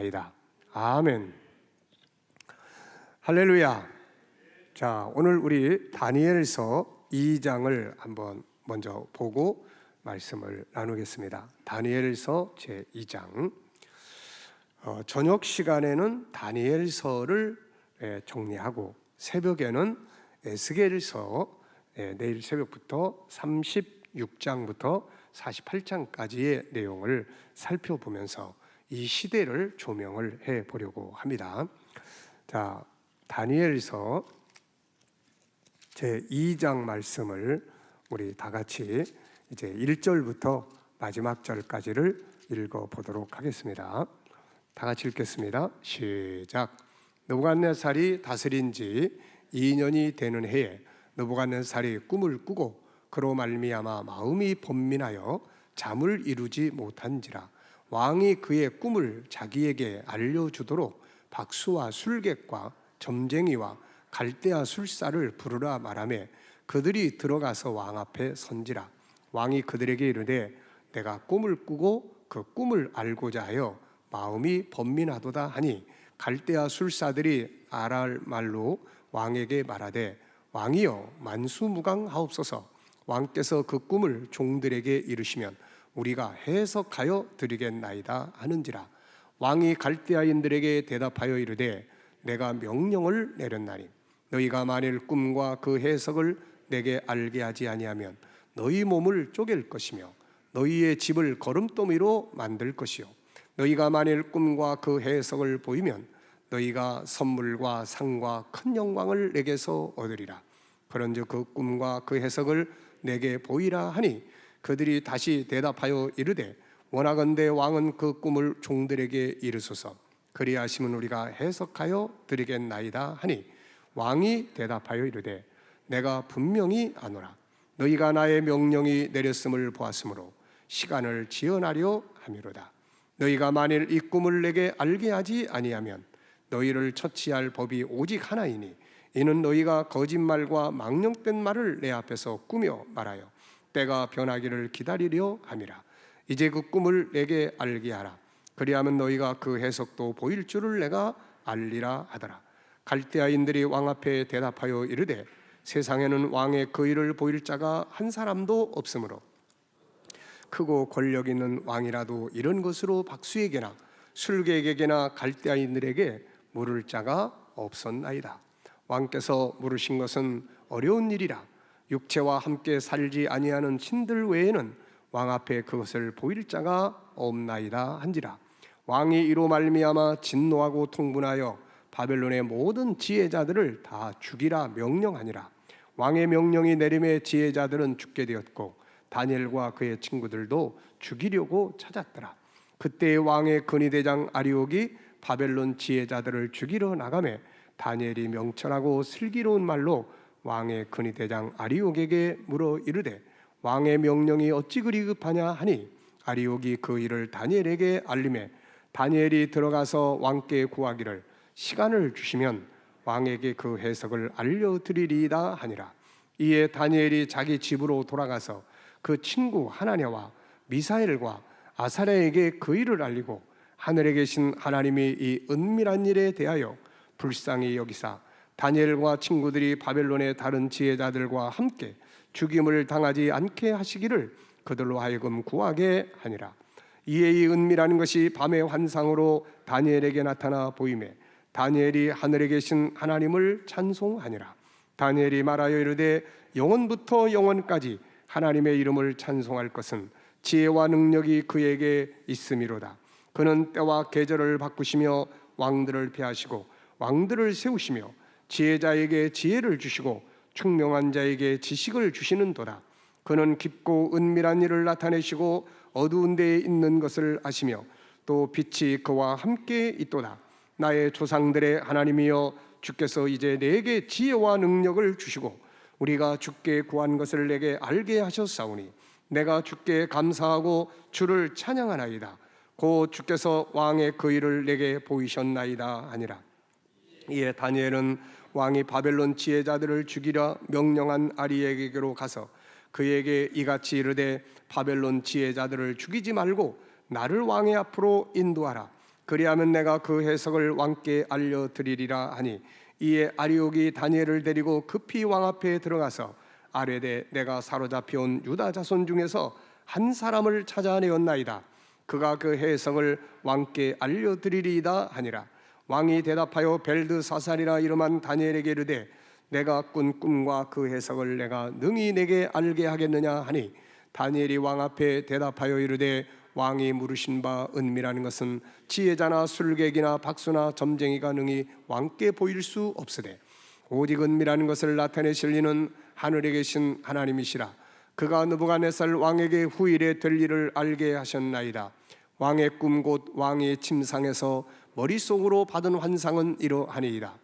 믿나이다. 아멘. 할렐루야. 자, 오늘 우리 다니엘서 2장을 한번 먼저 보고 말씀을 나누겠습니다. 다니엘서 제2장. 저녁 시간에는 다니엘서를 정리하고 새벽에는 에스겔서, 내일 새벽부터 36장부터 48장까지의 내용을 살펴보면서 이 시대를 조명을 해 보려고 합니다. 자, 다니엘서 제2장 말씀을 우리 다 같이 이제 1절부터 마지막 절까지를 읽어 보도록 하겠습니다. 다 같이 읽겠습니다. 시작. 느부갓네살이 다스린 지 2년이 되는 해에 느부갓네살이 꿈을 꾸고 그로 말미암아 마음이 번민하여 잠을 이루지 못한지라 왕이 그의 꿈을 자기에게 알려주도록 박수와 술객과 점쟁이와 갈대아 술사를 부르라 말하매 그들이 들어가서 왕 앞에 선지라. 왕이 그들에게 이르되 내가 꿈을 꾸고 그 꿈을 알고자 하여 마음이 번민하도다 하니 갈대아 술사들이 아랄 말로 왕에게 말하되 왕이여 만수무강하옵소서. 왕께서 그 꿈을 종들에게 이르시면 우리가 해석하여 드리겠나이다 하는지라. 왕이 갈대아인들에게 대답하여 이르되 내가 명령을 내렸나니 너희가 만일 꿈과 그 해석을 내게 알게 하지 아니하면 너희 몸을 쪼갤 것이며 너희의 집을 거름더미로 만들 것이요 너희가 만일 꿈과 그 해석을 보이면 너희가 선물과 상과 큰 영광을 내게서 얻으리라. 그런즉 그 꿈과 그 해석을 내게 보이라 하니 그들이 다시 대답하여 이르되 원하건대 왕은 그 꿈을 종들에게 이르소서. 그리하시면 우리가 해석하여 드리겠나이다 하니 왕이 대답하여 이르되 내가 분명히 아노라. 너희가 나의 명령이 내렸음을 보았으므로 시간을 지연하려 함이로다. 너희가 만일 이 꿈을 내게 알게 하지 아니하면 너희를 처치할 법이 오직 하나이니 이는 너희가 거짓말과 망령된 말을 내 앞에서 꾸며 말하여 때가 변하기를 기다리려 함이라. 이제 그 꿈을 내게 알게 하라. 그리하면 너희가 그 해석도 보일 줄을 내가 알리라 하더라. 갈대아인들이 왕 앞에 대답하여 이르되 세상에는 왕의 그 일을 보일 자가 한 사람도 없으므로 크고 권력 있는 왕이라도 이런 것으로 박수에게나 술객에게나 갈대아인들에게 물을 자가 없었나이다. 왕께서 물으신 것은 어려운 일이라. 육체와 함께 살지 아니하는 신들 외에는 왕 앞에 그것을 보일 자가 없나이다 한지라. 왕이 이로 말미암아 진노하고 통분하여 바벨론의 모든 지혜자들을 다 죽이라 명령하니라. 왕의 명령이 내림에 지혜자들은 죽게 되었고 다니엘과 그의 친구들도 죽이려고 찾았더라. 그때 왕의 근위대장 아리옥이 바벨론 지혜자들을 죽이러 나가매 다니엘이 명철하고 슬기로운 말로 왕의 근위대장 아리옥에게 물어 이르되 왕의 명령이 어찌 그리 급하냐 하니 아리옥이 그 일을 다니엘에게 알림해 다니엘이 들어가서 왕께 구하기를 시간을 주시면 왕에게 그 해석을 알려드리리이다 하니라. 이에 다니엘이 자기 집으로 돌아가서 그 친구 하나냐와 미사엘과 아사랴에게 그 일을 알리고 하늘에 계신 하나님이 이 은밀한 일에 대하여 불쌍히 여기사 다니엘과 친구들이 바벨론의 다른 지혜자들과 함께 죽임을 당하지 않게 하시기를 그들로 하여금 구하게 하니라. 이에 이 은밀한 것이 밤의 환상으로 다니엘에게 나타나 보이매 다니엘이 하늘에 계신 하나님을 찬송하니라. 다니엘이 말하여 이르되 영원부터 영원까지 하나님의 이름을 찬송할 것은 지혜와 능력이 그에게 있음이로다. 그는 때와 계절을 바꾸시며 왕들을 폐하시고 왕들을 세우시며 지혜자에게 지혜를 주시고 총명한 자에게 지식을 주시는도다. 그는 깊고 은밀한 일을 나타내시고 어두운 데에 있는 것을 아시며 또 빛이 그와 함께 있도다. 나의 조상들의 하나님이여 주께서 이제 내게 지혜와 능력을 주시고 우리가 주께 구한 것을 내게 알게 하셨사오니 내가 주께 감사하고 주를 찬양하나이다. 곧 주께서 왕의 그 일을 내게 보이셨나이다 하니라. 이에 다니엘은 왕이 바벨론 지혜자들을 죽이려 명령한 아리에게로 가서 그에게 이같이 이르되 바벨론 지혜자들을 죽이지 말고 나를 왕의 앞으로 인도하라. 그리하면 내가 그 해석을 왕께 알려드리리라 하니, 이에 아리옥이 다니엘을 데리고 급히 왕 앞에 들어가서 아뢰되 내가 사로잡혀온 유다 자손 중에서 한 사람을 찾아내었나이다. 그가 그 해석을 왕께 알려드리리이다 하니라. 왕이 대답하여 벨드사살이라 이름한 다니엘에게 이르되 내가 꾼 꿈과 그 해석을 내가 능히 내게 알게 하겠느냐 하니, 다니엘이 왕 앞에 대답하여 이르되 왕이 물으신 바 은미라는 것은 지혜자나 술객이나 박수나 점쟁이가 능히 왕께 보일 수 없으되 오직 은미라는 것을 나타내실 이는 하늘에 계신 하나님이시라. 그가 느부갓네살 왕에게 후일에 될 일을 알게 하셨나이다. 왕의 꿈 곧 왕의 침상에서 머릿속으로 받은 환상은 이러하니이다.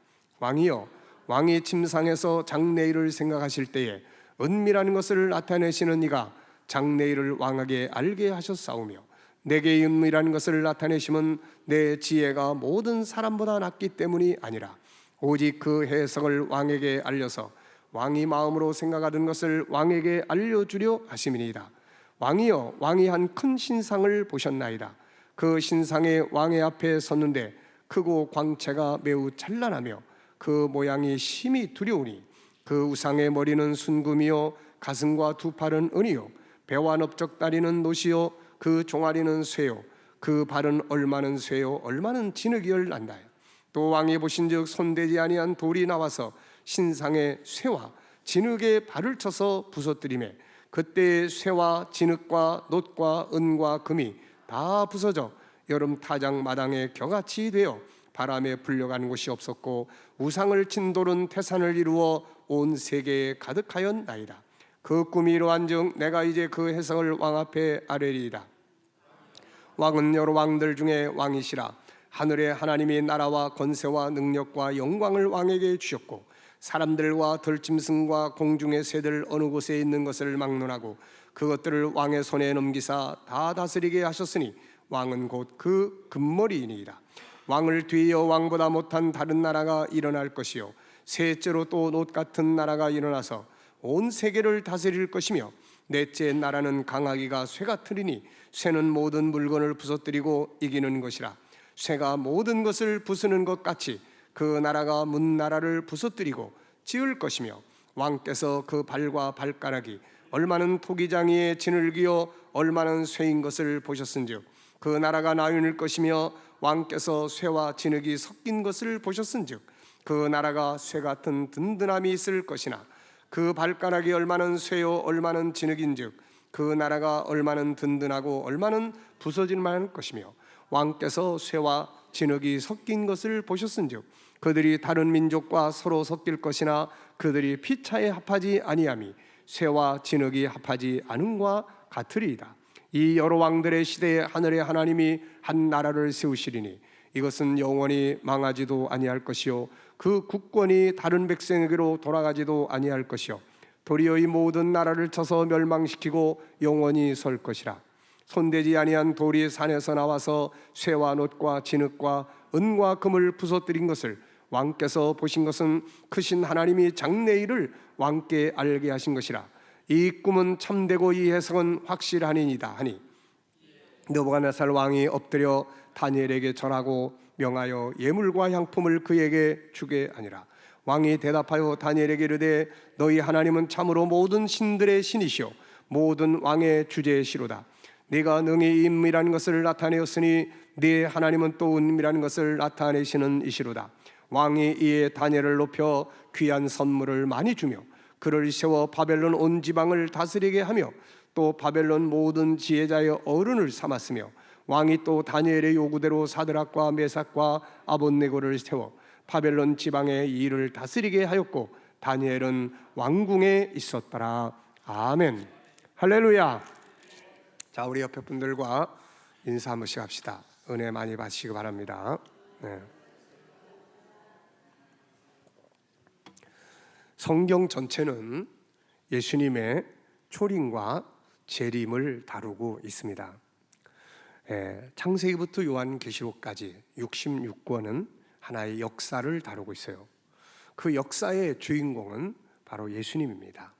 왕이여, 왕이 침상에서 장래일을 생각하실 때에 은미라는 것을 나타내시는 이가 장래일을 왕에게 알게 하셨사오며, 내게 은미라는 것을 나타내심은 내 지혜가 모든 사람보다 낫기 때문이 아니라 오직 그 해석을 왕에게 알려서 왕이 마음으로 생각하던 것을 왕에게 알려주려 하심이니이다. 왕이여, 왕이 한 큰 신상을 보셨나이다. 그 신상에 왕의 앞에 섰는데 크고 광채가 매우 찬란하며 그 모양이 심히 두려우니, 그 우상의 머리는 순금이요 가슴과 두 팔은 은이요 배와 넓적다리는 노시요 그 종아리는 쇠요 그 발은 얼마는 쇠요 얼마는 진흙이열 난다요. 또 왕이 보신즉 손대지 아니한 돌이 나와서 신상의 쇠와 진흙에 발을 쳐서 부서뜨리매, 그때의 쇠와 진흙과 놋과 은과 금이 다 부서져 여름 타작 마당에 겨같이 되어 바람에 불려가는 곳이 없었고, 우상을 친 돌은 태산을 이루어 온 세계에 가득하였나이다. 그 꿈이 이러한즉 내가 이제 그 해석을 왕 앞에 아뢰리이다. 왕은 여러 왕들 중에 왕이시라. 하늘의 하나님이 나라와 권세와 능력과 영광을 왕에게 주셨고, 사람들과 들짐승과 공중의 새들 어느 곳에 있는 것을 막론하고 그것들을 왕의 손에 넘기사 다 다스리게 하셨으니 왕은 곧 그 금머리이니이다. 왕을 뒤이어 왕보다 못한 다른 나라가 일어날 것이요 셋째로 또 놋 같은 나라가 일어나서 온 세계를 다스릴 것이며, 넷째 나라는 강하기가 쇠 같으리니 쇠는 모든 물건을 부서뜨리고 이기는 것이라. 쇠가 모든 것을 부수는 것 같이 그 나라가 문 나라를 부서뜨리고 지을 것이며, 왕께서 그 발과 발가락이 얼마는 토기장이에 진흙이요 얼마는 쇠인 것을 보셨은즉 그 나라가 나윤일 것이며, 왕께서 쇠와 진흙이 섞인 것을 보셨은즉 그 나라가 쇠 같은 든든함이 있을 것이나, 그 발가락이 얼마는 쇠요 얼마는 진흙인즉 그 나라가 얼마는 든든하고 얼마는 부서질 만할 것이며, 왕께서 쇠와 진흙이 섞인 것을 보셨은즉 그들이 다른 민족과 서로 섞일 것이나 그들이 피차에 합하지 아니함이 쇠와 진흙이 합하지 않음과 같으리이다. 이 여러 왕들의 시대에 하늘의 하나님이 한 나라를 세우시리니 이것은 영원히 망하지도 아니할 것이요 그 국권이 다른 백성에게로 돌아가지도 아니할 것이요 도리어 이 모든 나라를 쳐서 멸망시키고 영원히 설 것이라. 손대지 아니한 돌이 산에서 나와서 쇠와 놋과 진흙과 은과 금을 부서뜨린 것을 왕께서 보신 것은 크신 하나님이 장래일을 왕께 알게 하신 것이라. 이 꿈은 참되고 이 해석은 확실하니이다 하니, 느부갓네살 왕이 엎드려 다니엘에게 절하고 명하여 예물과 향품을 그에게 주게 하니라. 왕이 대답하여 다니엘에게 이르되 너희 하나님은 참으로 모든 신들의 신이시오 모든 왕의 주제시로다. 네가 능히 은미라는 것을 나타내었으니 네 하나님은 또 은미라는 것을 나타내시는 이시로다. 왕이 이에 다니엘을 높여 귀한 선물을 많이 주며 그를 세워 바벨론 온 지방을 다스리게 하며 또 바벨론 모든 지혜자의 어른을 삼았으며, 왕이 또 다니엘의 요구대로 사드락과 메삭과 아벳네고를 세워 바벨론 지방의 일을 다스리게 하였고 다니엘은 왕궁에 있었더라. 아멘. 할렐루야. 자, 우리 옆에 분들과 인사 한 번씩 합시다. 은혜 많이 받으시기 바랍니다. 네. 성경 전체는 예수님의 초림과 재림을 다루고 있습니다. 창세기부터 요한계시록까지 66권은 하나의 역사를 다루고 있어요. 그 역사의 주인공은 바로 예수님입니다.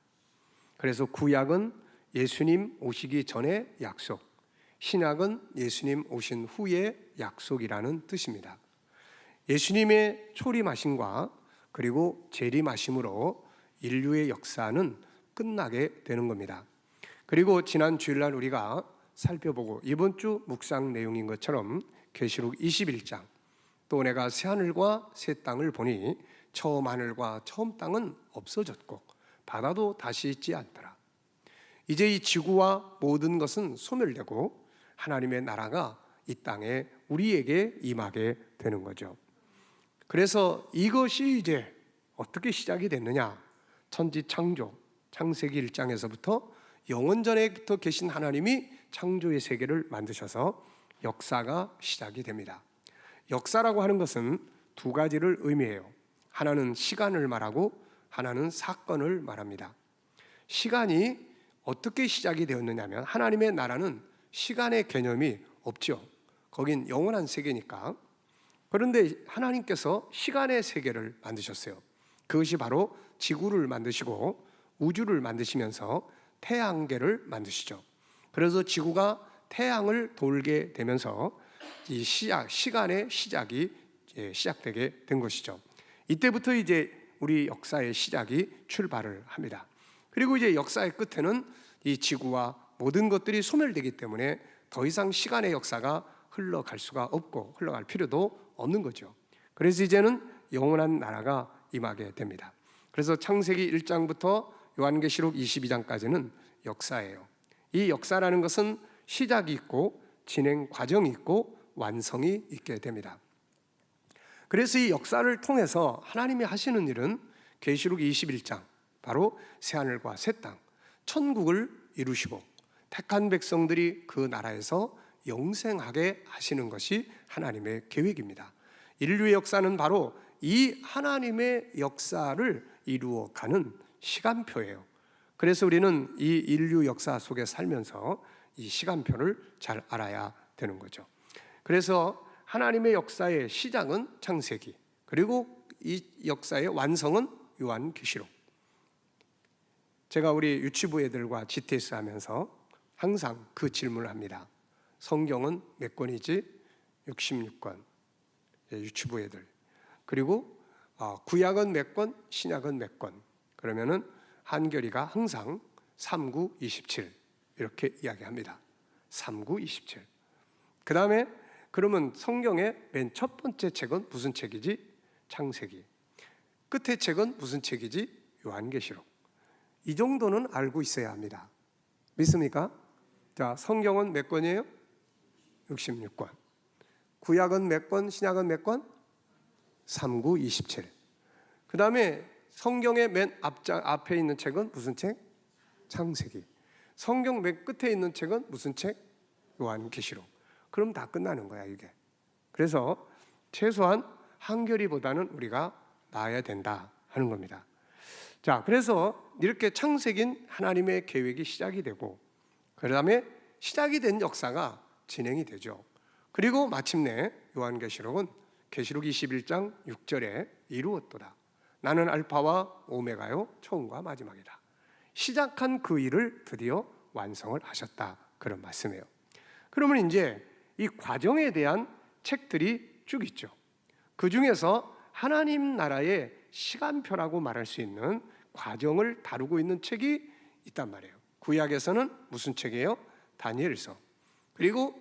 그래서 구약은 예수님 오시기 전의 약속, 신약은 예수님 오신 후의 약속이라는 뜻입니다. 예수님의 초림하심과 그리고 재림하심으로 인류의 역사는 끝나게 되는 겁니다. 그리고 지난 주일날 우리가 살펴보고 이번 주 묵상 내용인 것처럼 계시록 21장, 또 내가 새 하늘과 새 땅을 보니 처음 하늘과 처음 땅은 없어졌고 바다도 다시 있지 않더라. 이제 이 지구와 모든 것은 소멸되고 하나님의 나라가 이 땅에 우리에게 임하게 되는 거죠. 그래서 이것이 이제 어떻게 시작이 됐느냐? 천지 창조, 창세기 1장에서부터 영원전에부터 계신 하나님이 창조의 세계를 만드셔서 역사가 시작이 됩니다. 역사라고 하는 것은 두 가지를 의미해요. 하나는 시간을 말하고 하나는 사건을 말합니다. 시간이 어떻게 시작이 되었느냐면, 하나님의 나라는 시간의 개념이 없죠. 거긴 영원한 세계니까. 그런데 하나님께서 시간의 세계를 만드셨어요. 그것이 바로 지구를 만드시고 우주를 만드시면서 태양계를 만드시죠. 그래서 지구가 태양을 돌게 되면서 이 시간의 시작이 시작되게 된 것이죠. 이때부터 이제 우리 역사의 시작이 출발을 합니다. 그리고 이제 역사의 끝에는 이 지구와 모든 것들이 소멸되기 때문에 더 이상 시간의 역사가 흘러갈 수가 없고 흘러갈 필요도 없는 거죠. 그래서 이제는 영원한 나라가 임하게 됩니다. 그래서 창세기 1장부터 요한계시록 22장까지는 역사예요. 이 역사라는 것은 시작이 있고 진행 과정이 있고 완성이 있게 됩니다. 그래서 이 역사를 통해서 하나님이 하시는 일은 계시록 21장, 바로 새하늘과 새 땅, 천국을 이루시고 택한 백성들이 그 나라에서 영생하게 하시는 것이 하나님의 계획입니다. 인류의 역사는 바로 이 하나님의 역사를 이루어가는 시간표예요. 그래서 우리는 이 인류 역사 속에 살면서 이 시간표를 잘 알아야 되는 거죠. 그래서 하나님의 역사의 시작은 창세기, 그리고 이 역사의 완성은 요한계시록. 제가 우리 유치부 애들과 GTS 하면서 항상 그 질문을 합니다. 성경은 몇 권이지? 66권. 유치부 애들. 그리고 구약은 몇 권? 신약은 몇 권? 그러면은 한결이가 항상 39, 27 이렇게 이야기합니다. 39, 27. 그 다음에 그러면 성경의 맨 첫 번째 책은 무슨 책이지? 창세기. 끝의 책은 무슨 책이지? 요한계시록. 이 정도는 알고 있어야 합니다. 믿습니까? 자, 성경은 몇 권이에요? 66권. 구약은 몇 권? 신약은 몇 권? 39, 27. 그 다음에 성경의 맨 앞에 있는 책은 무슨 책? 창세기. 성경 맨 끝에 있는 책은 무슨 책? 요한계시록. 그럼 다 끝나는 거야, 이게. 그래서 최소한 한결이보다는 우리가 나아야 된다 하는 겁니다. 자, 그래서 이렇게 창세기는 하나님의 계획이 시작이 되고, 그 다음에 시작이 된 역사가 진행이 되죠. 그리고 마침내 요한계시록은 계시록 21장 6절에 이루었도다. 나는 알파와 오메가요, 처음과 마지막이다. 시작한 그 일을 드디어 완성을 하셨다, 그런 말씀이에요. 그러면 이제 이 과정에 대한 책들이 쭉 있죠. 그 중에서 하나님 나라의 시간표라고 말할 수 있는 과정을 다루고 있는 책이 있단 말이에요. 구약에서는 무슨 책이에요? 다니엘서. 그리고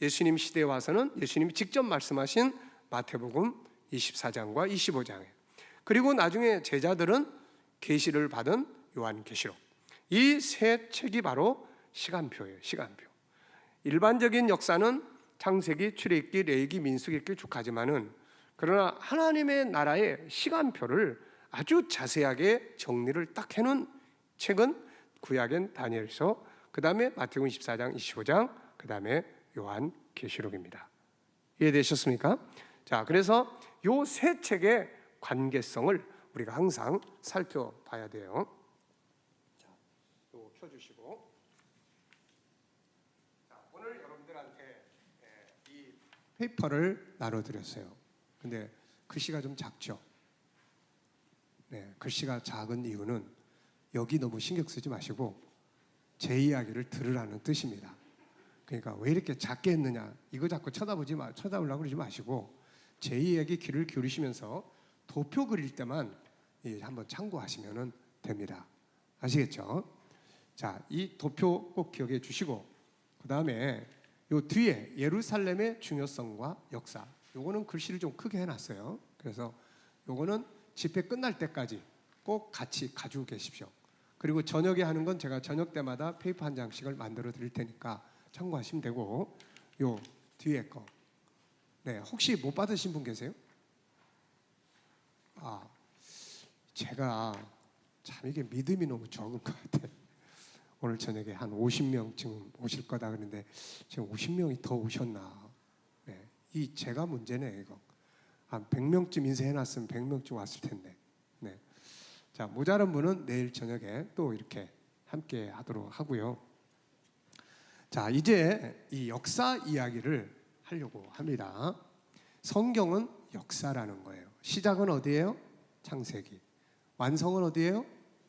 예수님 시대에 와서는 예수님이 직접 말씀하신 마태복음 24장과 25장에, 그리고 나중에 제자들은 계시를 받은 요한계시록. 이 세 책이 바로 시간표예요. 시간표. 일반적인 역사는 창세기, 출애굽기, 레위기, 민수기 이렇게 쭉 가지만은, 그러나 하나님의 나라의 시간표를 아주 자세하게 정리를 딱 해놓은 책은 구약엔 다니엘서, 그 다음에 마태복음 24장, 25장, 그 다음에 요한계시록입니다. 이해되셨습니까? 자, 그래서 요 세 책의 관계성을 우리가 항상 살펴봐야 돼요. 자, 이거 펴주시고. 자, 오늘 여러분들한테 이 페이퍼를 나눠드렸어요. 근데 글씨가 좀 작죠? 네, 글씨가 작은 이유는 여기 너무 신경 쓰지 마시고 제 이야기를 들으라는 뜻입니다. 그러니까 왜 이렇게 작게 했느냐, 이거 자꾸 쳐다보려고 그러지 마시고 제 이야기 귀를 기울이시면서 도표 그릴 때만 한번 참고하시면 됩니다. 아시겠죠? 자, 이 도표 꼭 기억해 주시고, 그 다음에 요 뒤에 예루살렘의 중요성과 역사, 요거는 글씨를 좀 크게 해놨어요. 그래서 요거는 집회 끝날 때까지 꼭 같이 가지고 계십시오. 그리고 저녁에 하는 건 제가 저녁 때마다 페이퍼 한 장씩을 만들어 드릴 테니까 참고하시면 되고, 요 뒤에 거, 네, 혹시 못 받으신 분 계세요? 제가 참 이게 믿음이 너무 적은 것 같아요. 오늘 저녁에 한 50명쯤 오실 거다 그러는데 지금 50명이 더 오셨나? 네, 이 제가 문제네 이거. 한 100명쯤 인쇄해놨으면 100명쯤 왔을 텐데. 네, 자, 모자란 분은 내일 저녁에 또 이렇게 함께 하도록 하고요. 자, 이제 이 역사 이야기를 하려고 합니다. 성경은 역사라는 거예요. 시작은 어디예요? 창세기. 완성은 어디예요?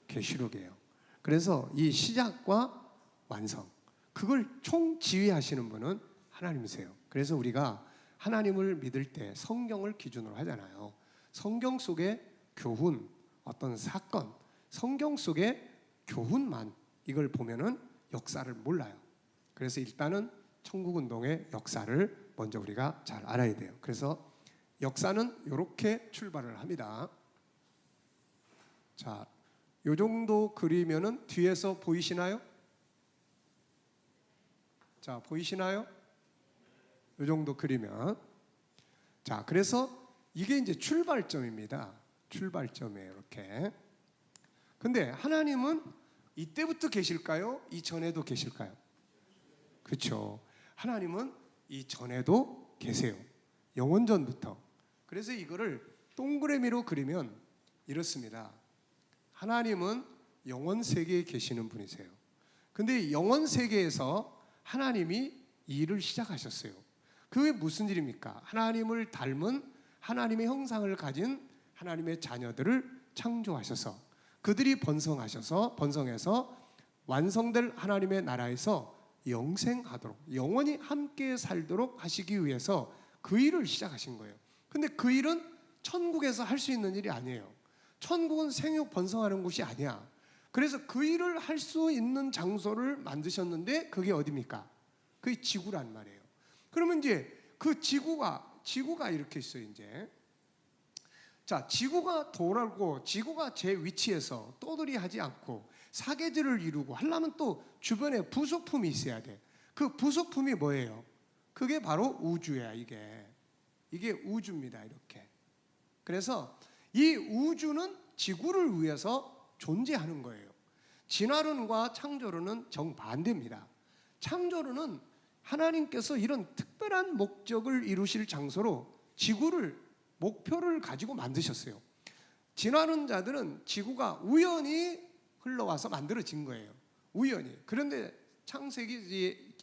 계시록이에요. 그래서 이 시작과 완성, 그걸 총지휘하시는 분은 하나님이세요. 그래서 우리가 하나님을 믿을 때 성경을 기준으로 하잖아요. 성경 속의 교훈, 어떤 사건, 성경 속의 교훈만 이걸 보면은 역사를 몰라요. 그래서 일단은 천국운동의 역사를 먼저 우리가 잘 알아야 돼요. 그래서 역사는 이렇게 출발을 합니다. 자, 요 정도 그리면은 뒤에서 보이시나요? 자, 보이시나요? 요 정도 그리면. 자, 그래서 이게 이제 출발점입니다. 출발점이에요, 이렇게. 근데 하나님은 이때부터 계실까요? 이전에도 계실까요? 그렇죠. 하나님은 이전에도 계세요. 영원전부터. 그래서 이거를 동그라미로 그리면 이렇습니다. 하나님은 영원 세계에 계시는 분이세요. 근데 영원 세계에서 하나님이 이 일을 시작하셨어요. 그게 무슨 일입니까? 하나님을 닮은 하나님의 형상을 가진 하나님의 자녀들을 창조하셔서 그들이 번성해서 완성될 하나님의 나라에서 영생하도록, 영원히 함께 살도록 하시기 위해서 그 일을 시작하신 거예요. 근데 그 일은 천국에서 할 수 있는 일이 아니에요. 천국은 생육 번성하는 곳이 아니야. 그래서 그 일을 할 수 있는 장소를 만드셨는데 그게 어디입니까? 그게 지구란 말이에요. 그러면 이제 그 지구가 이렇게 있어요. 이제 자, 지구가 돌고 지구가 제 위치에서 떠들이 하지 않고 사계절을 이루고 하려면 또 주변에 부속품이 있어야 돼. 그 부속품이 뭐예요? 그게 바로 우주야. 이게 우주입니다. 이렇게. 그래서 이 우주는 지구를 위해서 존재하는 거예요. 진화론과 창조론은 정반대입니다. 창조론은 하나님께서 이런 특별한 목적을 이루실 장소로 지구를 목표를 가지고 만드셨어요. 진화론자들은 지구가 우연히 흘러와서 만들어진 거예요. 우연히. 그런데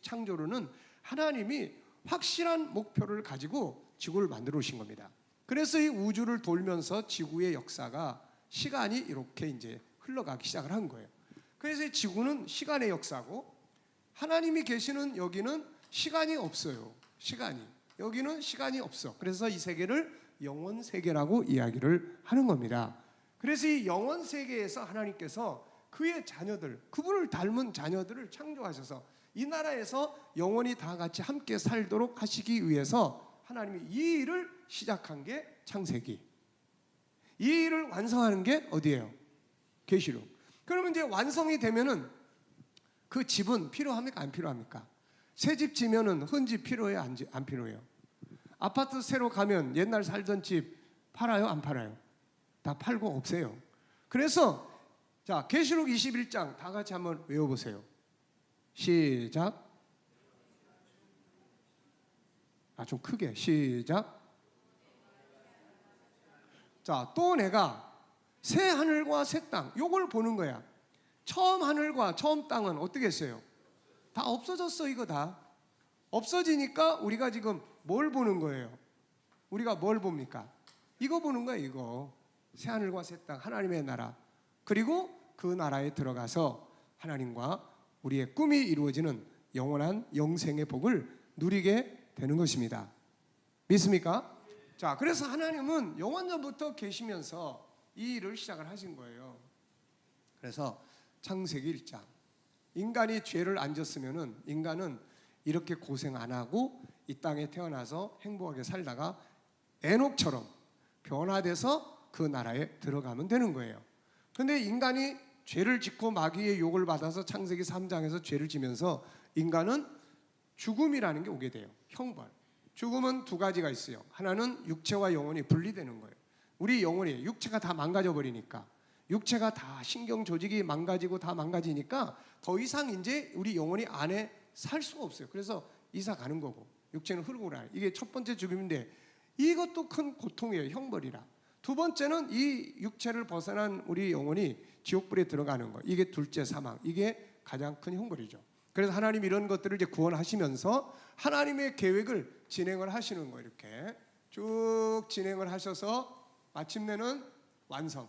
창조론은 하나님이 확실한 목표를 가지고 지구를 만들어 오신 겁니다. 그래서 이 우주를 돌면서 지구의 역사가 시간이 이렇게 이제 흘러가기 시작을 한 거예요. 그래서 이 지구는 시간의 역사고 하나님이 계시는 여기는 시간이 없어요. 여기는 시간이 없어. 그래서 이 세계를 영원 세계라고 이야기를 하는 겁니다. 그래서 이 영원 세계에서 하나님께서 그의 자녀들, 그분을 닮은 자녀들을 창조하셔서 이 나라에서 영원히 다 같이 함께 살도록 하시기 위해서 하나님이 이 일을 시작한 게 창세기. 이 일을 완성하는 게 어디예요? 계시록. 그러면 이제 완성이 되면은 그 집은 필요합니까? 안 필요합니까? 새 집 지면은 헌집 필요해요? 안 필요해요? 아파트 새로 가면 옛날 살던 집 팔아요? 안 팔아요? 다 팔고 없애요. 그래서 자, 계시록 21장 다 같이 한번 외워보세요. 시작. 좀 크게 시작. 자, 또 내가 새 하늘과 새 땅, 요걸 보는 거야. 처음 하늘과 처음 땅은 어떻게 했어요? 다 없어졌어. 이거 다 없어지니까 우리가 지금 뭘 보는 거예요? 우리가 뭘 봅니까? 이거 보는 거예요. 이거 새 하늘과 새 땅, 하나님의 나라. 그리고 그 나라에 들어가서 하나님과 우리의 꿈이 이루어지는 영원한 영생의 복을 누리게 되는 것입니다. 믿습니까? 자, 그래서 하나님은 영원전부터 계시면서 이 일을 시작을 하신 거예요. 그래서 창세기 1장, 인간이 죄를 안 졌으면은 인간은 이렇게 고생 안 하고 이 땅에 태어나서 행복하게 살다가 에녹처럼 변화돼서 그 나라에 들어가면 되는 거예요. 근데 인간이 죄를 짓고 마귀의 욕을 받아서 창세기 3장에서 죄를 지면서 인간은 죽음이라는 게 오게 돼요. 형벌. 죽음은 두 가지가 있어요. 하나는 육체와 영혼이 분리되는 거예요. 우리 영혼이, 육체가 다 망가져 버리니까, 육체가 다 신경 조직이 망가지고 다 망가지니까 더 이상 이제 우리 영혼이 안에 살 수가 없어요. 그래서 이사 가는 거고, 육체는 흐르고 나요. 이게 첫 번째 죽음인데 이것도 큰 고통이에요. 형벌이라. 두 번째는 이 육체를 벗어난 우리 영혼이 지옥불에 들어가는 거. 이게 둘째 사망. 이게 가장 큰 형벌이죠. 그래서 하나님 이런 것들을 이제 구원하시면서 하나님의 계획을 진행을 하시는 거예요. 이렇게 쭉 진행을 하셔서 마침내는 완성.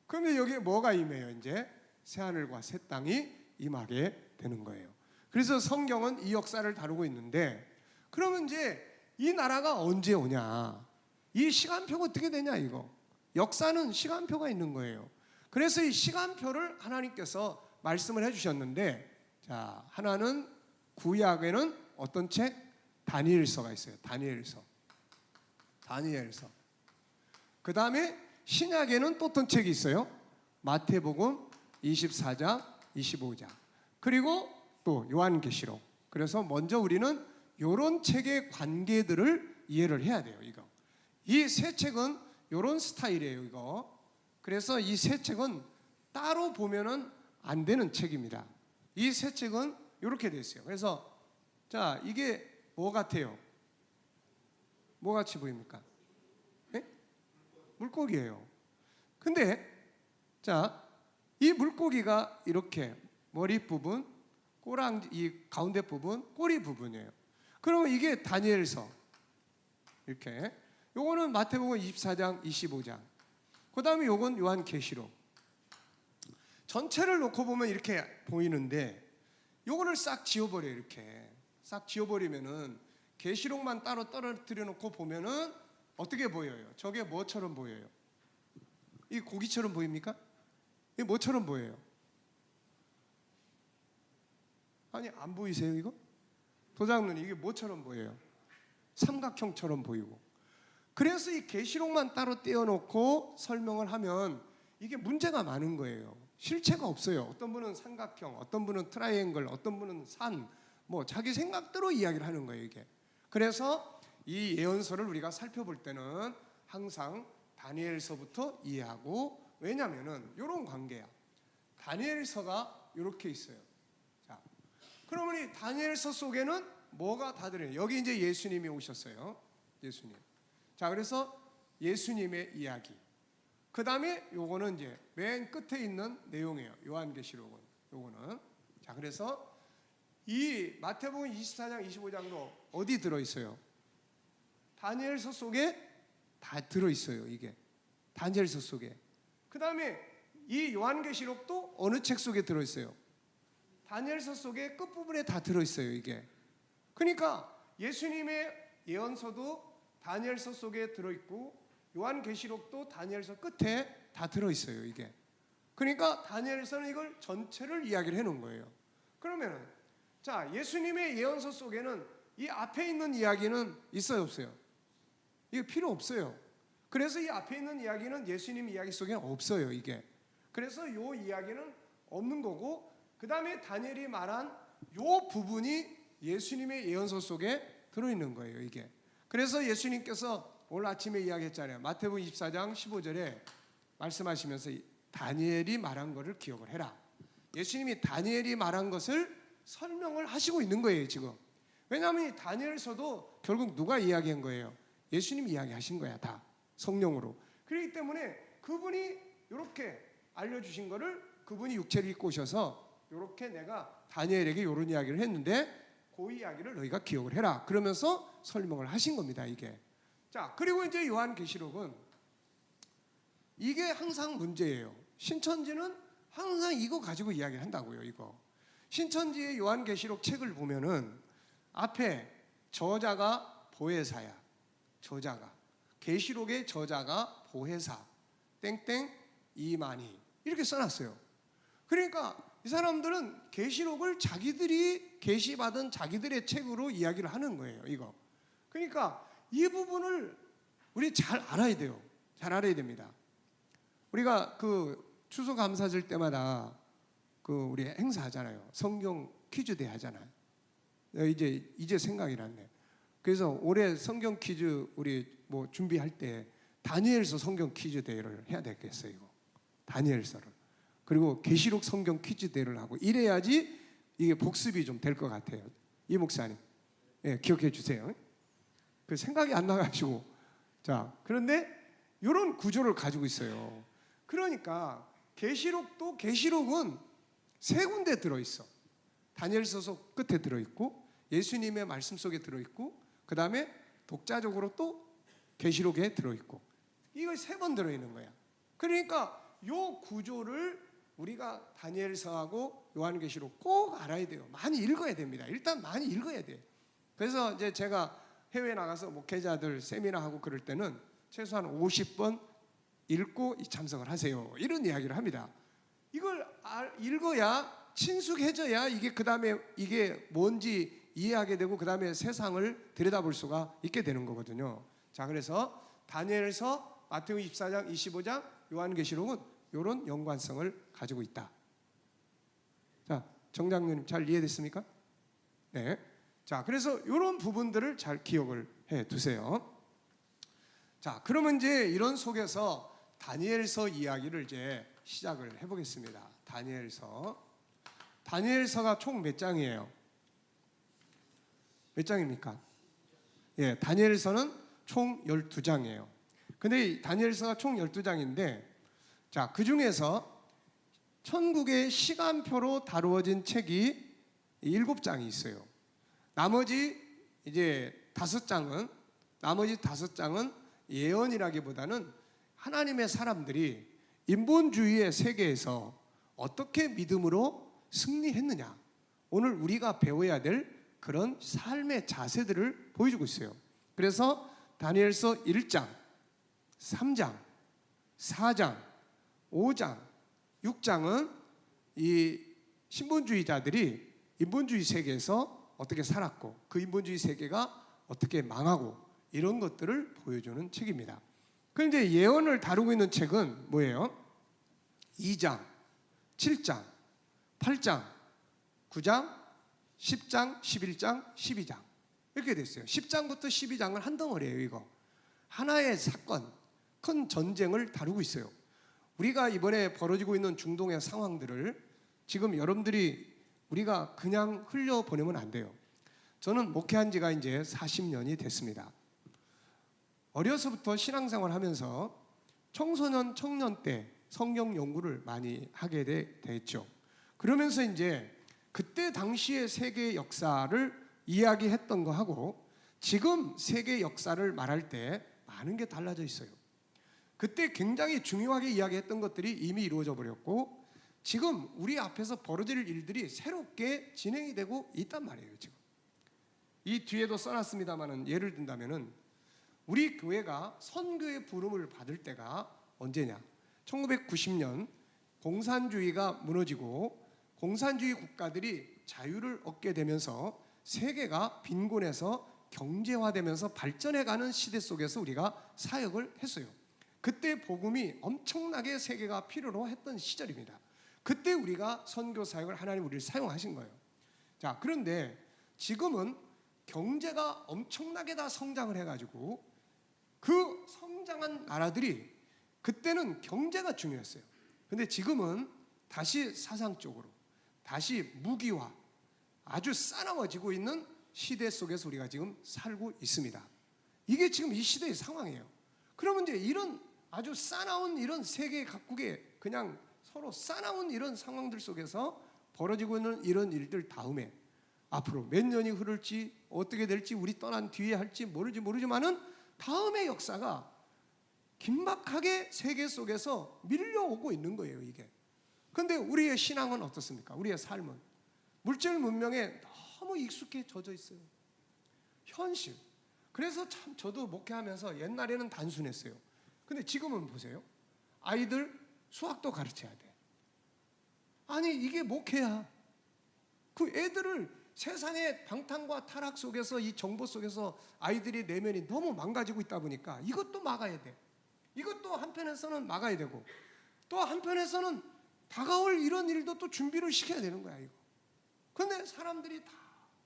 그러면 여기에 뭐가 임해요? 이제 새하늘과 새 땅이 임하게 되는 거예요. 그래서 성경은 이 역사를 다루고 있는데, 그러면 이제 이 나라가 언제 오냐? 이 시간표가 어떻게 되냐 이거. 역사는 시간표가 있는 거예요. 그래서 이 시간표를 하나님께서 말씀을 해주셨는데, 자, 하나는 구약에는 어떤 책? 다니엘서가 있어요. 다니엘서. 그 다음에 신약에는 또 어떤 책이 있어요? 마태복음 24장, 25장. 그리고 또 요한계시록. 그래서 먼저 우리는 이런 책의 관계들을 이해를 해야 돼요. 이거. 이 세 책은 이런 스타일이에요. 이거. 그래서 이 세 책은 따로 보면은 안 되는 책입니다. 이 세 책은 이렇게 돼 있어요. 그래서 자, 이게 뭐 같아요? 뭐 같이 보입니까? 네? 물고기예요. 근데 자, 이 물고기가 이렇게 머리 부분, 꼬랑 이 가운데 부분, 꼬리 부분이에요. 그러면 이게 다니엘서. 이렇게. 요거는 마태복음 24장, 25장. 그다음에 요건 요한계시록. 전체를 놓고 보면 이렇게 보이는데 요거를 싹 지워버려요. 이렇게 싹 지워버리면은 계시록만 따로 떨어뜨려 놓고 보면은 어떻게 보여요? 저게 뭐처럼 보여요? 이 고기처럼 보입니까? 이게 뭐처럼 보여요? 아니, 안 보이세요 이거? 도장님, 이게 뭐처럼 보여요? 삼각형처럼 보이고. 그래서 이 계시록만 따로 떼어놓고 설명을 하면 이게 문제가 많은 거예요. 실체가 없어요. 어떤 분은 삼각형, 어떤 분은 트라이앵글, 어떤 분은 산, 뭐 자기 생각대로 이야기를 하는 거예요 이게. 그래서 이 예언서를 우리가 살펴볼 때는 항상 다니엘서부터 이해하고, 왜냐면은 이런 관계야. 다니엘서가 이렇게 있어요. 자, 그러면 이 다니엘서 속에는 뭐가 다 들어요? 여기 이제 예수님이 오셨어요. 예수님. 자, 그래서 예수님의 이야기. 그 다음에 요거는 이제 맨 끝에 있는 내용이에요. 요한계시록은. 요거는. 자, 그래서 이 마태복음 24장, 25장도 어디 들어있어요? 다니엘서 속에 다 들어있어요. 이게. 다니엘서 속에. 그 다음에 이 요한계시록도 어느 책 속에 들어있어요? 다니엘서 속에 끝부분에 다 들어있어요. 이게. 그러니까 예수님의 예언서도 다니엘서 속에 들어있고 요한계시록도 다니엘서 끝에 다 들어있어요. 이게. 그러니까 다니엘서는 이걸 전체를 이야기를 해놓은 거예요. 그러면은 자, 예수님의 예언서 속에는 이 앞에 있는 이야기는 있어요, 없어요? 이게 필요 없어요. 그래서 이 앞에 있는 이야기는 예수님 이야기 속에는 없어요. 이게. 그래서 요 이야기는 없는 거고, 그 다음에 다니엘이 말한 요 부분이 예수님의 예언서 속에 들어있는 거예요. 이게. 그래서 예수님께서 오늘 아침에 이야기했잖아요. 마태복음 24장 15절에 말씀하시면서 다니엘이 말한 것을 기억을 해라. 예수님이 다니엘이 말한 것을 설명을 하시고 있는 거예요 지금. 왜냐하면 이 다니엘서도 결국 누가 이야기한 거예요? 예수님이 이야기하신 거야. 다 성령으로. 그렇기 때문에 그분이 이렇게 알려주신 거를 그분이 육체를 입고 오셔서 이렇게 내가 다니엘에게 이런 이야기를 했는데 그 이야기를 너희가 기억을 해라. 그러면서 설명을 하신 겁니다. 이게. 자, 그리고 이제 요한계시록은 이게 항상 문제예요. 신천지는 항상 이거 가지고 이야기를 한다고요. 이거. 신천지의 요한계시록 책을 보면은 앞에 저자가 보혜사야. 저자가. 계시록의 저자가 보혜사. 땡땡 이만희. 이렇게 써놨어요. 그러니까 이 사람들은 계시록을 자기들이 계시받은 자기들의 책으로 이야기를 하는 거예요. 이거. 그러니까 이 부분을 우리 잘 알아야 돼요. 잘 알아야 됩니다. 우리가 그 추수감사절 때마다 그 우리 행사하잖아요. 성경 퀴즈 대회 하잖아요. 이제 생각이 났네. 그래서 올해 성경 퀴즈 우리 뭐 준비할 때 다니엘서 성경 퀴즈 대회를 해야 되겠어요. 이거. 다니엘서를. 그리고 계시록 성경 퀴즈 대회를 하고 이래야지 이게 복습이 좀 될 것 같아요. 이 목사님, 예, 기억해 주세요. 그 생각이 안 나가지고. 자, 그런데 이런 구조를 가지고 있어요. 그러니까 계시록은 세 군데 들어있어. 다니엘서서 끝에 들어있고 예수님의 말씀 속에 들어있고 그 다음에 독자적으로 또 계시록에 들어있고 이거 세 번 들어있는 거야. 그러니까 요 구조를 우리가 다니엘서하고 요한계시록 꼭 알아야 돼요. 많이 읽어야 됩니다. 일단 많이 읽어야 돼. 그래서 이제 제가 해외 나가서 목회자들 세미나하고 그럴 때는 최소한 50번 읽고 참석을 하세요. 이런 이야기를 합니다. 이걸 읽어야 친숙해져야 이게 그 다음에 이게 뭔지 이해하게 되고 그 다음에 세상을 들여다볼 수가 있게 되는 거거든요. 자, 그래서 다니엘서, 마태복음 24장, 25장, 요한계시록은 이런 연관성을 가지고 있다. 자, 정장님 잘 이해됐습니까? 네. 자, 그래서 이런 부분들을 잘 기억을 해 두세요. 자, 그러면 이제 이런 속에서 다니엘서 이야기를 이제 시작을 해보겠습니다. 다니엘서가 총 몇 장이에요? 몇 장입니까? 예, 다니엘서는 총 12장이에요. 근데 다니엘서가 총 12장인데 자, 그 중에서 천국의 시간표로 다루어진 책이 7장이 있어요. 나머지 5장은 예언이라기보다는 하나님의 사람들이 인본주의의 세계에서 어떻게 믿음으로 승리했느냐, 오늘 우리가 배워야 될 그런 삶의 자세들을 보여주고 있어요. 그래서 다니엘서 1장, 3장, 4장, 5장, 6장은 이 신본주의자들이 인본주의 세계에서 어떻게 살았고 그 인본주의 세계가 어떻게 망하고 이런 것들을 보여주는 책입니다. 그런데 예언을 다루고 있는 책은 뭐예요? 2장, 7장, 8장, 9장, 10장, 11장, 12장 이렇게 됐어요. 10장부터 12장은 한 덩어리예요. 이거 하나의 사건, 큰 전쟁을 다루고 있어요. 우리가 이번에 벌어지고 있는 중동의 상황들을 지금 여러분들이 우리가 그냥 흘려보내면 안 돼요. 저는 목회한 지가 이제 40년이 됐습니다. 어려서부터 신앙생활 하면서 청소년, 청년 때 성경 연구를 많이 하게 됐죠. 그러면서 이제 그때 당시의 세계 역사를 이야기했던 거하고 지금 세계 역사를 말할 때 많은 게 달라져 있어요. 그때 굉장히 중요하게 이야기했던 것들이 이미 이루어져 버렸고 지금 우리 앞에서 벌어질 일들이 새롭게 진행이 되고 있단 말이에요. 지금 이 뒤에도 써놨습니다만은 예를 든다면은 우리 교회가 선교의 부름을 받을 때가 언제냐? 1990년 공산주의가 무너지고 공산주의 국가들이 자유를 얻게 되면서 세계가 빈곤해서 경제화되면서 발전해가는 시대 속에서 우리가 사역을 했어요. 그때 복음이 엄청나게 세계가 필요로 했던 시절입니다. 그때 우리가 선교 사역을 하나님 우리를 사용하신 거예요. 자, 그런데 지금은 경제가 엄청나게 다 성장을 해가지고 그 성장한 나라들이 그때는 경제가 중요했어요. 근데 지금은 다시 사상적으로 다시 무기화 아주 싸나워지고 있는 시대 속에서 우리가 지금 살고 있습니다. 이게 지금 이 시대의 상황이에요. 그러면 이제 이런 아주 싸나운 이런 세계 각국의 그냥 서로 싸나운 이런 상황들 속에서 벌어지고 있는 이런 일들 다음에 앞으로 몇 년이 흐를지 어떻게 될지 우리 떠난 뒤에 할지 모르지만은 다음의 역사가 긴박하게 세계 속에서 밀려오고 있는 거예요. 이게. 그런데 우리의 신앙은 어떻습니까? 우리의 삶은 물질 문명에 너무 익숙해져 있어요. 현실. 그래서 참 저도 목회하면서 옛날에는 단순했어요. 근데 지금은 보세요. 아이들 수학도 가르쳐야 돼. 아니 이게 목회야. 그 애들을 세상의 방탕과 타락 속에서, 이 정보 속에서 아이들의 내면이 너무 망가지고 있다 보니까 이것도 막아야 돼. 이것도 한편에서는 막아야 되고, 또 한편에서는 다가올 이런 일도 또 준비를 시켜야 되는 거야 이거. 근데 사람들이 다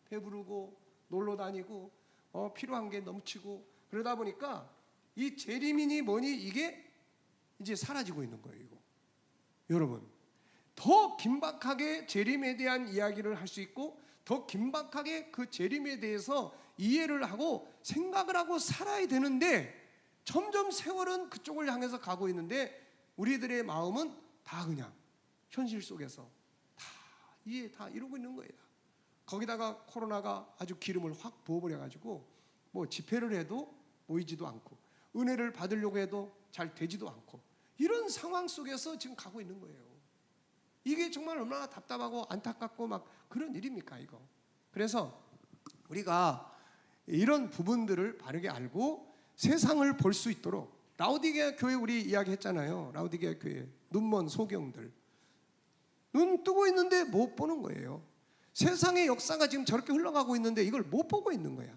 배부르고 놀러 다니고 필요한 게 넘치고 그러다 보니까 이 재림이니 뭐니 이게 이제 사라지고 있는 거예요 이거. 여러분, 더 긴박하게 재림에 대한 이야기를 할 수 있고, 더 긴박하게 그 재림에 대해서 이해를 하고 생각을 하고 살아야 되는데, 점점 세월은 그쪽을 향해서 가고 있는데 우리들의 마음은 다 그냥 현실 속에서 다 이러고 있는 거예요. 거기다가 코로나가 아주 기름을 확 부어버려가지고 뭐 집회를 해도 모이지도 않고, 은혜를 받으려고 해도 잘 되지도 않고, 이런 상황 속에서 지금 가고 있는 거예요. 이게 정말 얼마나 답답하고 안타깝고 막 그런 일입니까 이거. 그래서 우리가 이런 부분들을 바르게 알고 세상을 볼 수 있도록, 라오디게아 교회 우리 이야기했잖아요. 라오디게아 교회 눈먼 소경들, 눈 뜨고 있는데 못 보는 거예요. 세상의 역사가 지금 저렇게 흘러가고 있는데 이걸 못 보고 있는 거야.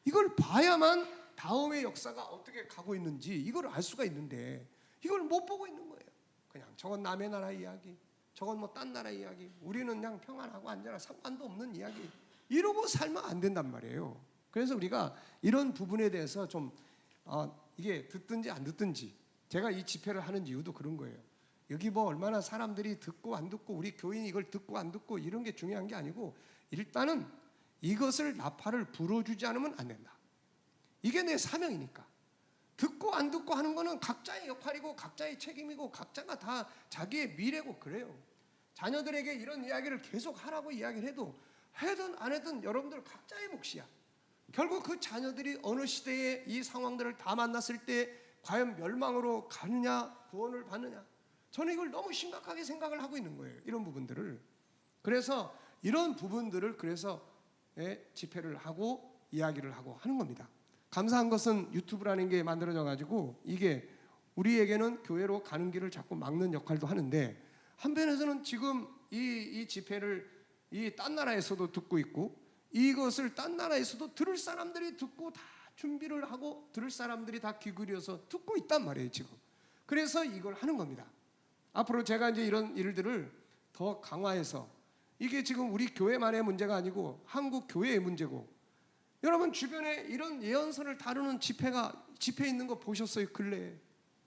이걸 봐야만 다음의 역사가 어떻게 가고 있는지 이걸 알 수가 있는데 이걸 못 보고 있는 거예요. 그냥 저건 남의 나라 이야기, 저건 뭐 딴 나라 이야기, 우리는 그냥 평안하고 안전하고 상관도 없는 이야기, 이러고 살면 안 된단 말이에요. 그래서 우리가 이런 부분에 대해서 좀 이게 듣든지 안 듣든지, 제가 이 집회를 하는 이유도 그런 거예요. 여기 뭐 얼마나 사람들이 듣고 안 듣고, 우리 교인이 이걸 듣고 안 듣고 이런 게 중요한 게 아니고, 일단은 이것을 나팔을 불어주지 않으면 안 된다. 이게 내 사명이니까. 듣고 안 듣고 하는 거는 각자의 역할이고 각자의 책임이고 각자가 다 자기의 미래고 그래요. 자녀들에게 이런 이야기를 계속 하라고 이야기를 해도 해든 안 해든 여러분들 각자의 몫이야. 결국 그 자녀들이 어느 시대에 이 상황들을 다 만났을 때 과연 멸망으로 가느냐 구원을 받느냐, 저는 이걸 너무 심각하게 생각을 하고 있는 거예요. 이런 부분들을. 그래서 이런 부분들을 그래서 집회를 하고 이야기를 하고 하는 겁니다. 감사한 것은 유튜브라는 게 만들어져 가지고 이게 우리에게는 교회로 가는 길을 자꾸 막는 역할도 하는데, 한편에서는 지금 이 집회를 이 딴 나라에서도 듣고 있고, 이것을 딴 나라에서도 들을 사람들이 듣고 다 준비를 하고 들을 사람들이 다 귀 기울여서 듣고 있단 말이에요 지금. 그래서 이걸 하는 겁니다. 앞으로 제가 이제 이런 일들을 더 강화해서, 이게 지금 우리 교회만의 문제가 아니고 한국 교회의 문제고, 여러분 주변에 이런 예언서를 다루는 집회 있는 거 보셨어요? 근래에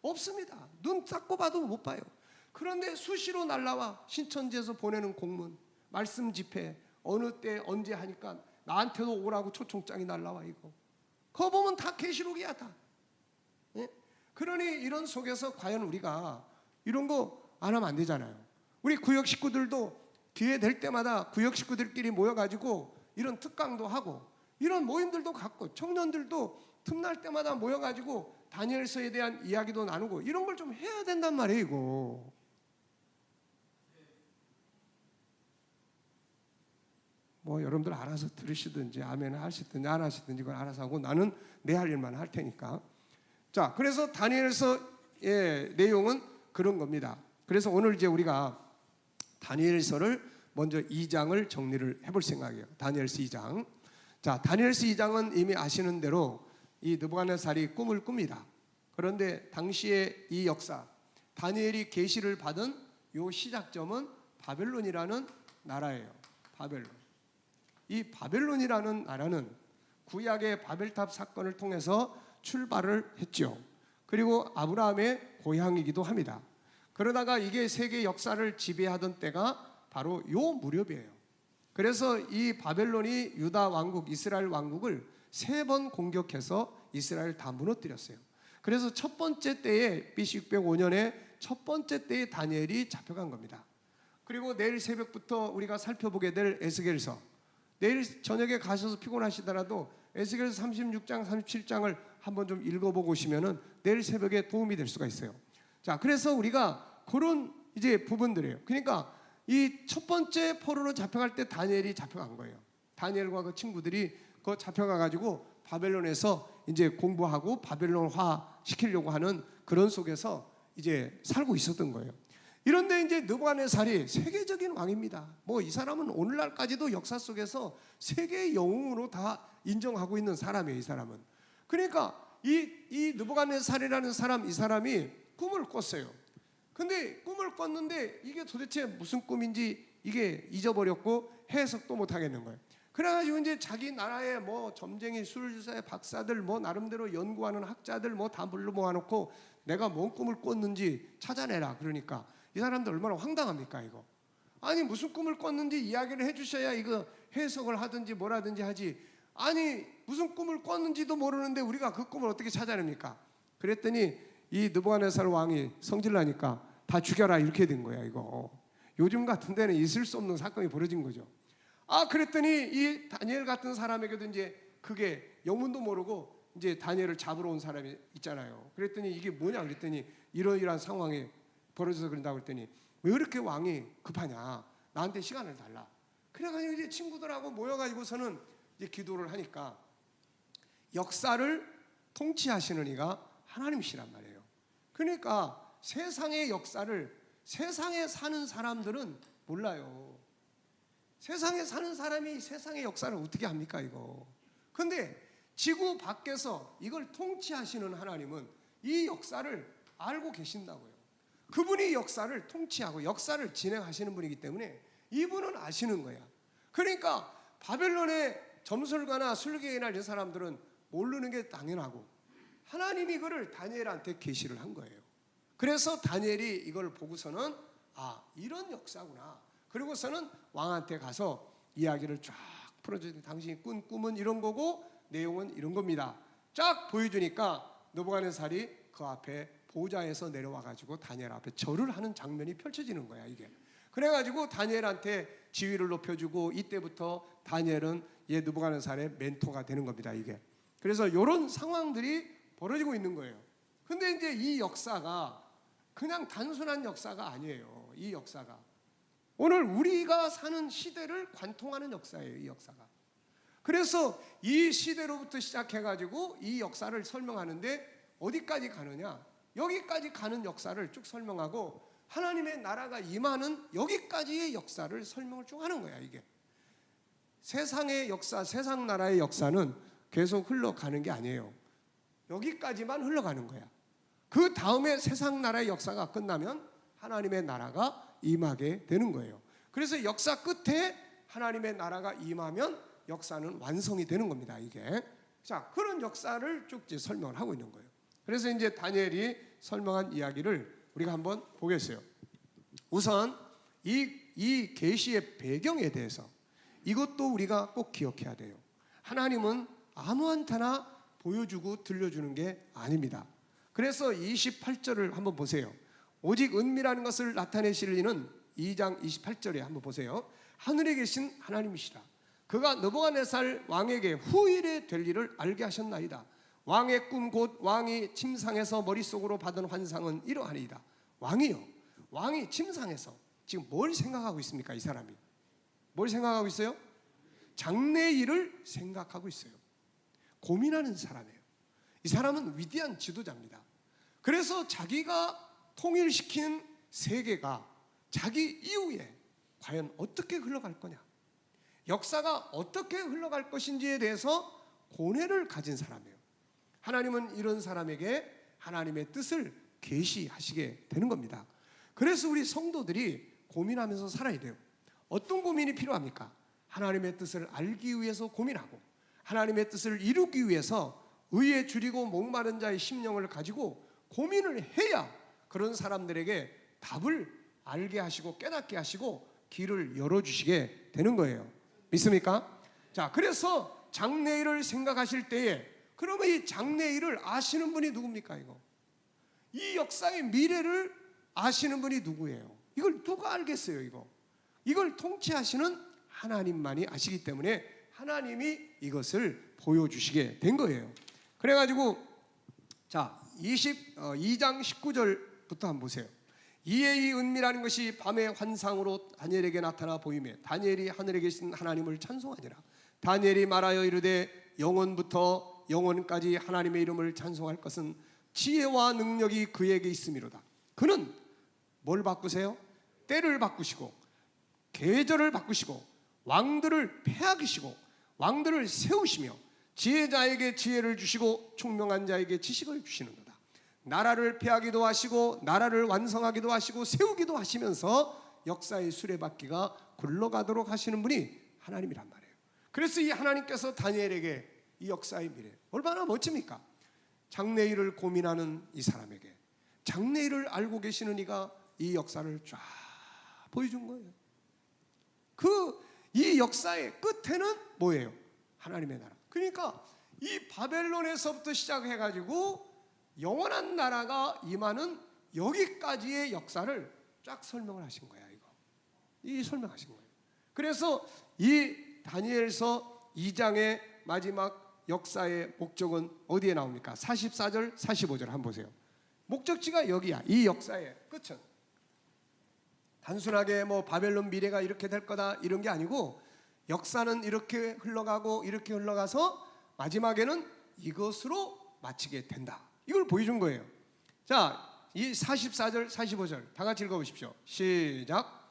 없습니다. 눈 닦고 봐도 못 봐요. 그런데 수시로 날라와 신천지에서 보내는 공문, 말씀 집회 어느 때 언제 하니까 나한테도 오라고 초청장이 날라와. 이거 그거 보면 다 계시록이야 다. 예? 그러니 이런 속에서 과연 우리가 이런 거 안 하면 안 되잖아요. 우리 구역 식구들도 기회 될 때마다 구역 식구들끼리 모여가지고 이런 특강도 하고, 이런 모임들도 갖고, 청년들도 틈날 때마다 모여가지고 다니엘서에 대한 이야기도 나누고, 이런 걸 좀 해야 된단 말이에요 이거. 뭐 여러분들 알아서 들으시든지 아멘 하시든지 안 하시든지 이건 알아서 하고, 나는 내 할 일만 할 테니까. 자, 그래서 다니엘서의 내용은 그런 겁니다. 그래서 오늘 이제 우리가 다니엘서를 먼저 2장을 정리를 해볼 생각이에요. 다니엘서 2장. 자, 다니엘서 2장은 이미 아시는 대로 이 느부갓네살이 꿈을 꿉니다. 그런데 당시의 이 역사, 다니엘이 계시를 받은 요 시작점은 바벨론이라는 나라예요. 바벨론. 이 바벨론이라는 나라는 구약의 바벨탑 사건을 통해서 출발을 했죠. 그리고 아브라함의 고향이기도 합니다. 그러다가 이게 세계 역사를 지배하던 때가 바로 요 무렵이에요. 그래서 이 바벨론이 유다 왕국, 이스라엘 왕국을 3번 공격해서 이스라엘 다 무너뜨렸어요. 그래서 첫 번째 때에 BC 605년에 첫 번째 때에 다니엘이 잡혀간 겁니다. 그리고 내일 새벽부터 우리가 살펴보게 될 에스겔서, 내일 저녁에 가셔서 피곤하시더라도 에스겔서 36장, 37장을 한번 좀 읽어보고 오시면은 내일 새벽에 도움이 될 수가 있어요. 자, 그래서 우리가 그런 이제 부분들이에요. 그러니까 이 첫 번째 포로로 잡혀갈 때 다니엘이 잡혀간 거예요. 다니엘과 그 친구들이 그 잡혀가 가지고 바벨론에서 이제 공부하고 바벨론화 시키려고 하는 그런 속에서 이제 살고 있었던 거예요. 이런데 이제 느부갓네살이 세계적인 왕입니다. 뭐 이 사람은 오늘날까지도 역사 속에서 세계의 영웅으로 다 인정하고 있는 사람이에요. 이 사람은. 그러니까 이 느부갓네살이라는 사람, 이 사람이 꿈을 꿨어요. 근데 꿈을 꿨는데 이게 도대체 무슨 꿈인지 이게 잊어버렸고 해석도 못 하겠는 거예요. 그래가지고 이제 자기 나라의 뭐 점쟁이, 술주사의 박사들, 뭐 나름대로 연구하는 학자들 뭐 다 불러 모아놓고 내가 뭔 꿈을 꿨는지 찾아내라. 그러니까 이 사람들 얼마나 황당합니까 이거. 아니 무슨 꿈을 꿨는지 이야기를 해주셔야 이거 해석을 하든지 뭐라든지 하지. 아니 무슨 꿈을 꿨는지도 모르는데 우리가 그 꿈을 어떻게 찾아냅니까? 그랬더니 이 느부갓네살 왕이 성질나니까 다 죽여라 이렇게 된 거야 이거. 요즘 같은 데는 있을 수 없는 사건이 벌어진 거죠. 그랬더니 이 다니엘 같은 사람에게도 이제 그게 영문도 모르고 이제 다니엘을 잡으러 온 사람이 있잖아요. 그랬더니 이게 뭐냐 그랬더니 이러이러한 상황이 벌어져서 그런다고 그랬더니 왜 이렇게 왕이 급하냐, 나한테 시간을 달라. 그래가지고 이제 친구들하고 모여가지고서는 이제 기도를 하니까 역사를 통치하시는 이가 하나님이시란 말이에요. 그러니까 세상의 역사를 세상에 사는 사람들은 몰라요. 세상에 사는 사람이 세상의 역사를 어떻게 합니까 이거. 근데 지구 밖에서 이걸 통치하시는 하나님은 이 역사를 알고 계신다고요. 그분이 역사를 통치하고 역사를 진행하시는 분이기 때문에 이분은 아시는 거야. 그러니까 바벨론의 점술가나 술개이나 이런 사람들은 모르는 게 당연하고 하나님이 이거를 다니엘한테 계시를 한 거예요. 그래서 다니엘이 이걸 보고서는 이런 역사구나. 그리고서는 왕한테 가서 이야기를 쫙 풀어주니 당신이 꾼 꿈은 이런 거고 내용은 이런 겁니다. 쫙 보여주니까 느부갓네살이 그 앞에 보좌에서 내려와 가지고 다니엘 앞에 절을 하는 장면이 펼쳐지는 거야 이게. 그래가지고 다니엘한테 지위를 높여주고 이때부터 다니엘은 얘 느부갓네살의 멘토가 되는 겁니다 이게. 그래서 이런 상황들이 벌어지고 있는 거예요. 근데 이제 이 역사가 그냥 단순한 역사가 아니에요. 이 역사가 오늘 우리가 사는 시대를 관통하는 역사예요. 이 역사가. 그래서 이 시대로부터 시작해가지고 이 역사를 설명하는데 어디까지 가느냐, 여기까지 가는 역사를 쭉 설명하고 하나님의 나라가 임하는 여기까지의 역사를 설명을 쭉 하는 거야 이게. 세상의 역사, 세상 나라의 역사는 계속 흘러가는 게 아니에요. 여기까지만 흘러가는 거야. 그 다음에 세상 나라의 역사가 끝나면 하나님의 나라가 임하게 되는 거예요. 그래서 역사 끝에 하나님의 나라가 임하면 역사는 완성이 되는 겁니다 이게. 자, 그런 역사를 쭉 이제 설명을 하고 있는 거예요. 그래서 이제 다니엘이 설명한 이야기를 우리가 한번 보겠어요. 우선 이 계시의 배경에 대해서 이것도 우리가 꼭 기억해야 돼요. 하나님은 아무한테나 보여주고 들려주는 게 아닙니다. 그래서 28절을 한번 보세요. 오직 은밀한 것을 나타내실 이는 2장 28절에 한번 보세요. 하늘에 계신 하나님이시라. 그가 느부갓네살 왕에게 후일에 될 일을 알게 하셨나이다. 왕의 꿈 곧 왕이 침상에서 머릿속으로 받은 환상은 이러하니이다. 왕이요, 왕이 침상에서 지금 뭘 생각하고 있습니까? 이 사람이 뭘 생각하고 있어요? 장래 일을 생각하고 있어요. 고민하는 사람이에요. 이 사람은 위대한 지도자입니다. 그래서 자기가 통일시킨 세계가 자기 이후에 과연 어떻게 흘러갈 거냐, 역사가 어떻게 흘러갈 것인지에 대해서 고뇌를 가진 사람이에요. 하나님은 이런 사람에게 하나님의 뜻을 계시하시게 되는 겁니다. 그래서 우리 성도들이 고민하면서 살아야 돼요. 어떤 고민이 필요합니까? 하나님의 뜻을 알기 위해서 고민하고 하나님의 뜻을 이루기 위해서 의에 줄이고 목마른 자의 심령을 가지고 고민을 해야 그런 사람들에게 답을 알게 하시고 깨닫게 하시고 길을 열어주시게 되는 거예요. 믿습니까? 자, 그래서 장래일을 생각하실 때에 그러면 이 장래일을 아시는 분이 누굽니까? 이 역사의 미래를 아시는 분이 누구예요? 이걸 누가 알겠어요? 이걸 통치하시는 하나님만이 아시기 때문에 하나님이 이것을 보여주시게 된 거예요. 그래가지고 자 22장 19절부터 한번 보세요. 이에 이 은미라는 것이 밤의 환상으로 다니엘에게 나타나 보이매 다니엘이 하늘에 계신 하나님을 찬송하니라. 다니엘이 말하여 이르되 영원부터 영원까지 하나님의 이름을 찬송할 것은 지혜와 능력이 그에게 있음이로다. 그는 뭘 바꾸세요? 때를 바꾸시고 계절을 바꾸시고 왕들을 패하시고 왕들을 세우시며 지혜자에게 지혜를 주시고 총명한 자에게 지식을 주시는도다. 나라를 패하기도 하시고 나라를 완성하기도 하시고 세우기도 하시면서 역사의 수레바퀴가 굴러가도록 하시는 분이 하나님이란 말이에요. 그래서 이 하나님께서 다니엘에게 이 역사의 미래 얼마나 멋집니까? 장래일을 고민하는 이 사람에게 장래일을 알고 계시는 이가 이 역사를 쫙 보여준 거예요. 이 역사의 끝에는 뭐예요? 하나님의 나라. 그러니까 이 바벨론에서부터 시작해가지고 영원한 나라가 임하는 여기까지의 역사를 쫙 설명을 하신 거야. 이 설명하신 거예요. 그래서 이 다니엘서 2장의 마지막 역사의 목적은 어디에 나옵니까? 44절 45절 한번 보세요. 목적지가 여기야. 이 역사의 끝은 단순하게 뭐 바벨론 미래가 이렇게 될 거다 이런 게 아니고 역사는 이렇게 흘러가고 이렇게 흘러가서 마지막에는 이것으로 마치게 된다. 이걸 보여준 거예요. 자, 이 44절 45절 다 같이 읽어보십시오. 시작.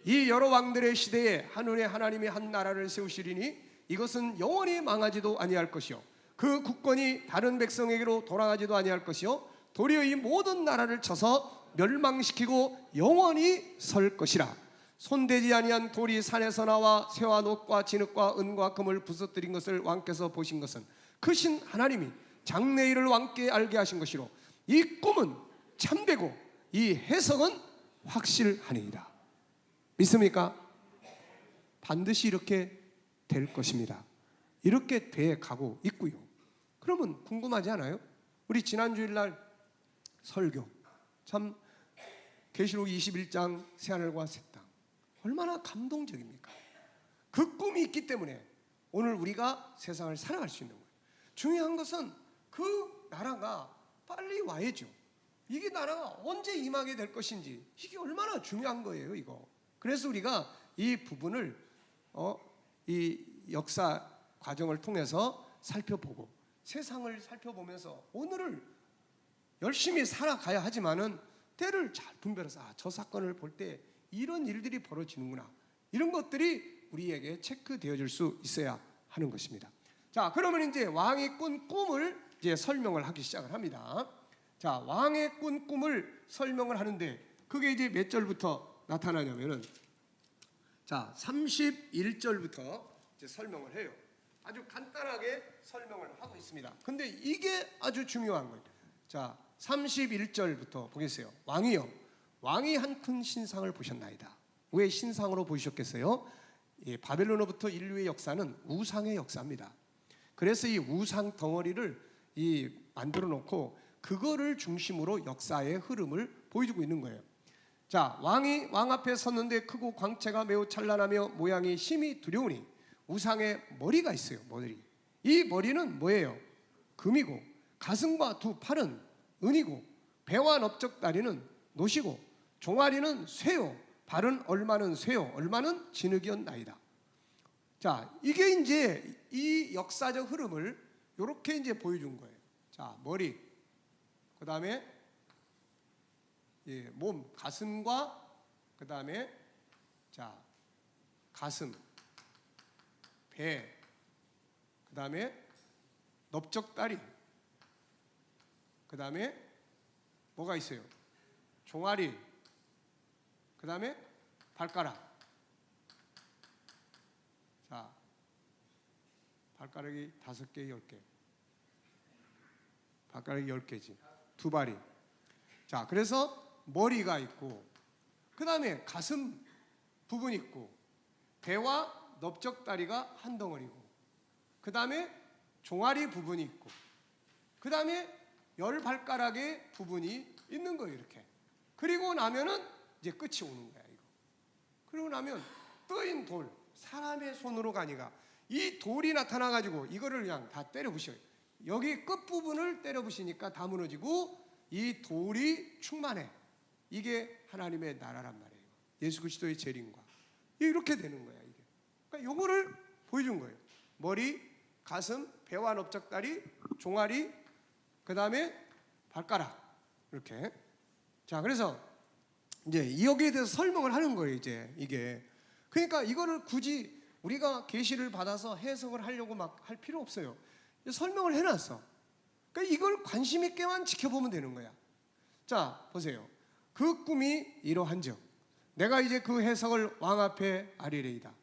이 여러 왕들의 시대에 하늘에 하나님이 한 나라를 세우시리니 이것은 영원히 망하지도 아니할 것이요 그 국권이 다른 백성에게로 돌아가지도 아니할 것이요 도리어 이 모든 나라를 쳐서 멸망시키고 영원히 설 것이라. 손대지 아니한 돌이 산에서 나와 새와 놋과 진흙과 은과 금을 부서뜨린 것을 왕께서 보신 것은 크신 하나님이 장래일을 왕께 알게 하신 것이로 이 꿈은 참되고 이 해석은 확실하니이다. 믿습니까? 반드시 이렇게 될 것입니다. 이렇게 돼 가고 있고요. 그러면 궁금하지 않아요? 우리 지난 주일날 설교 참 계시록 21장 새하늘과 새 땅 얼마나 감동적입니까? 그 꿈이 있기 때문에 오늘 우리가 세상을 살아갈 수 있는 거예요. 중요한 것은 그 나라가 빨리 와야죠. 이게 나라가 언제 임하게 될 것인지 이게 얼마나 중요한 거예요. 이거. 그래서 우리가 이 부분을 이 역사 과정을 통해서 살펴보고 세상을 살펴보면서 오늘을 열심히 살아가야 하지만은 때를 잘 분별해서 저 사건을 볼 때 이런 일들이 벌어지는구나. 이런 것들이 우리에게 체크되어질 수 있어야 하는 것입니다. 자, 그러면 이제 왕이 꾼 꿈을 이제 설명을 하기 시작을 합니다. 자, 왕의 꾼 꿈을 설명을 하는데 그게 이제 몇 절부터 나타나냐면은 자, 31절부터 이제 설명을 해요. 아주 간단하게 설명을 하고 있습니다. 근데 이게 아주 중요한 거예요. 자, 31절부터 보겠어요. 왕이요, 왕이 한 큰 신상을 보셨나이다. 왜 신상으로 보셨겠어요? 바벨론으로부터 인류의 역사는 우상의 역사입니다. 그래서 이 우상 덩어리를 만들어 놓고 그거를 중심으로 역사의 흐름을 보여주고 있는 거예요. 자, 왕이 왕 앞에 섰는데 크고 광채가 매우 찬란하며 모양이 심히 두려우니 우상의 머리가 있어요. 머리. 이 머리는 뭐예요? 금이고 가슴과 두 팔은 은이고 배와 넓적 다리는 노시고 종아리는 쇠요 발은 얼마는 쇠요 얼마는 진흙이었나이다. 자, 이게 이제 이 역사적 흐름을 이렇게 이제 보여준 거예요. 자, 머리, 그 다음에 몸, 가슴과 그 다음에 자 가슴, 배, 그 다음에 넓적 다리, 그 다음에 뭐가 있어요? 종아리, 그 다음에 발가락. 자, 발가락이 5개, 10개. 발가락이 10개지. 두 발이. 자, 그래서 머리가 있고, 그 다음에 가슴 부분 있고, 배와 넓적 다리가 한 덩어리고, 그 다음에 종아리 부분이 있고, 그 다음에 10발가락의 부분이 있는 거예요. 이렇게. 그리고 나면은 이제 끝이 오는 거야. 이거. 그리고 나면 뜨인 돌, 사람의 손으로 가니까 이 돌이 나타나 가지고 이거를 그냥 다 때려 부셔요. 여기 끝 부분을 때려 부시니까 다 무너지고 이 돌이 충만해. 이게 하나님의 나라란 말이에요. 예수 그리스도의 재림과 이렇게 되는 거야 이게. 그러니까 요거를 보여준 거예요. 머리, 가슴, 배와 넓적다리, 종아리, 그 다음에 발가락 이렇게. 자, 그래서 이제 여기에 대해서 설명을 하는 거예요. 이제 이게 그러니까 이거를 굳이 우리가 계시를 받아서 해석을 하려고 막 할 필요 없어요. 설명을 해놨어. 그러니까 이걸 관심 있게만 지켜보면 되는 거야. 자, 보세요. 그 꿈이 이러한즉 내가 이제 그 해석을 왕 앞에 아리레이다.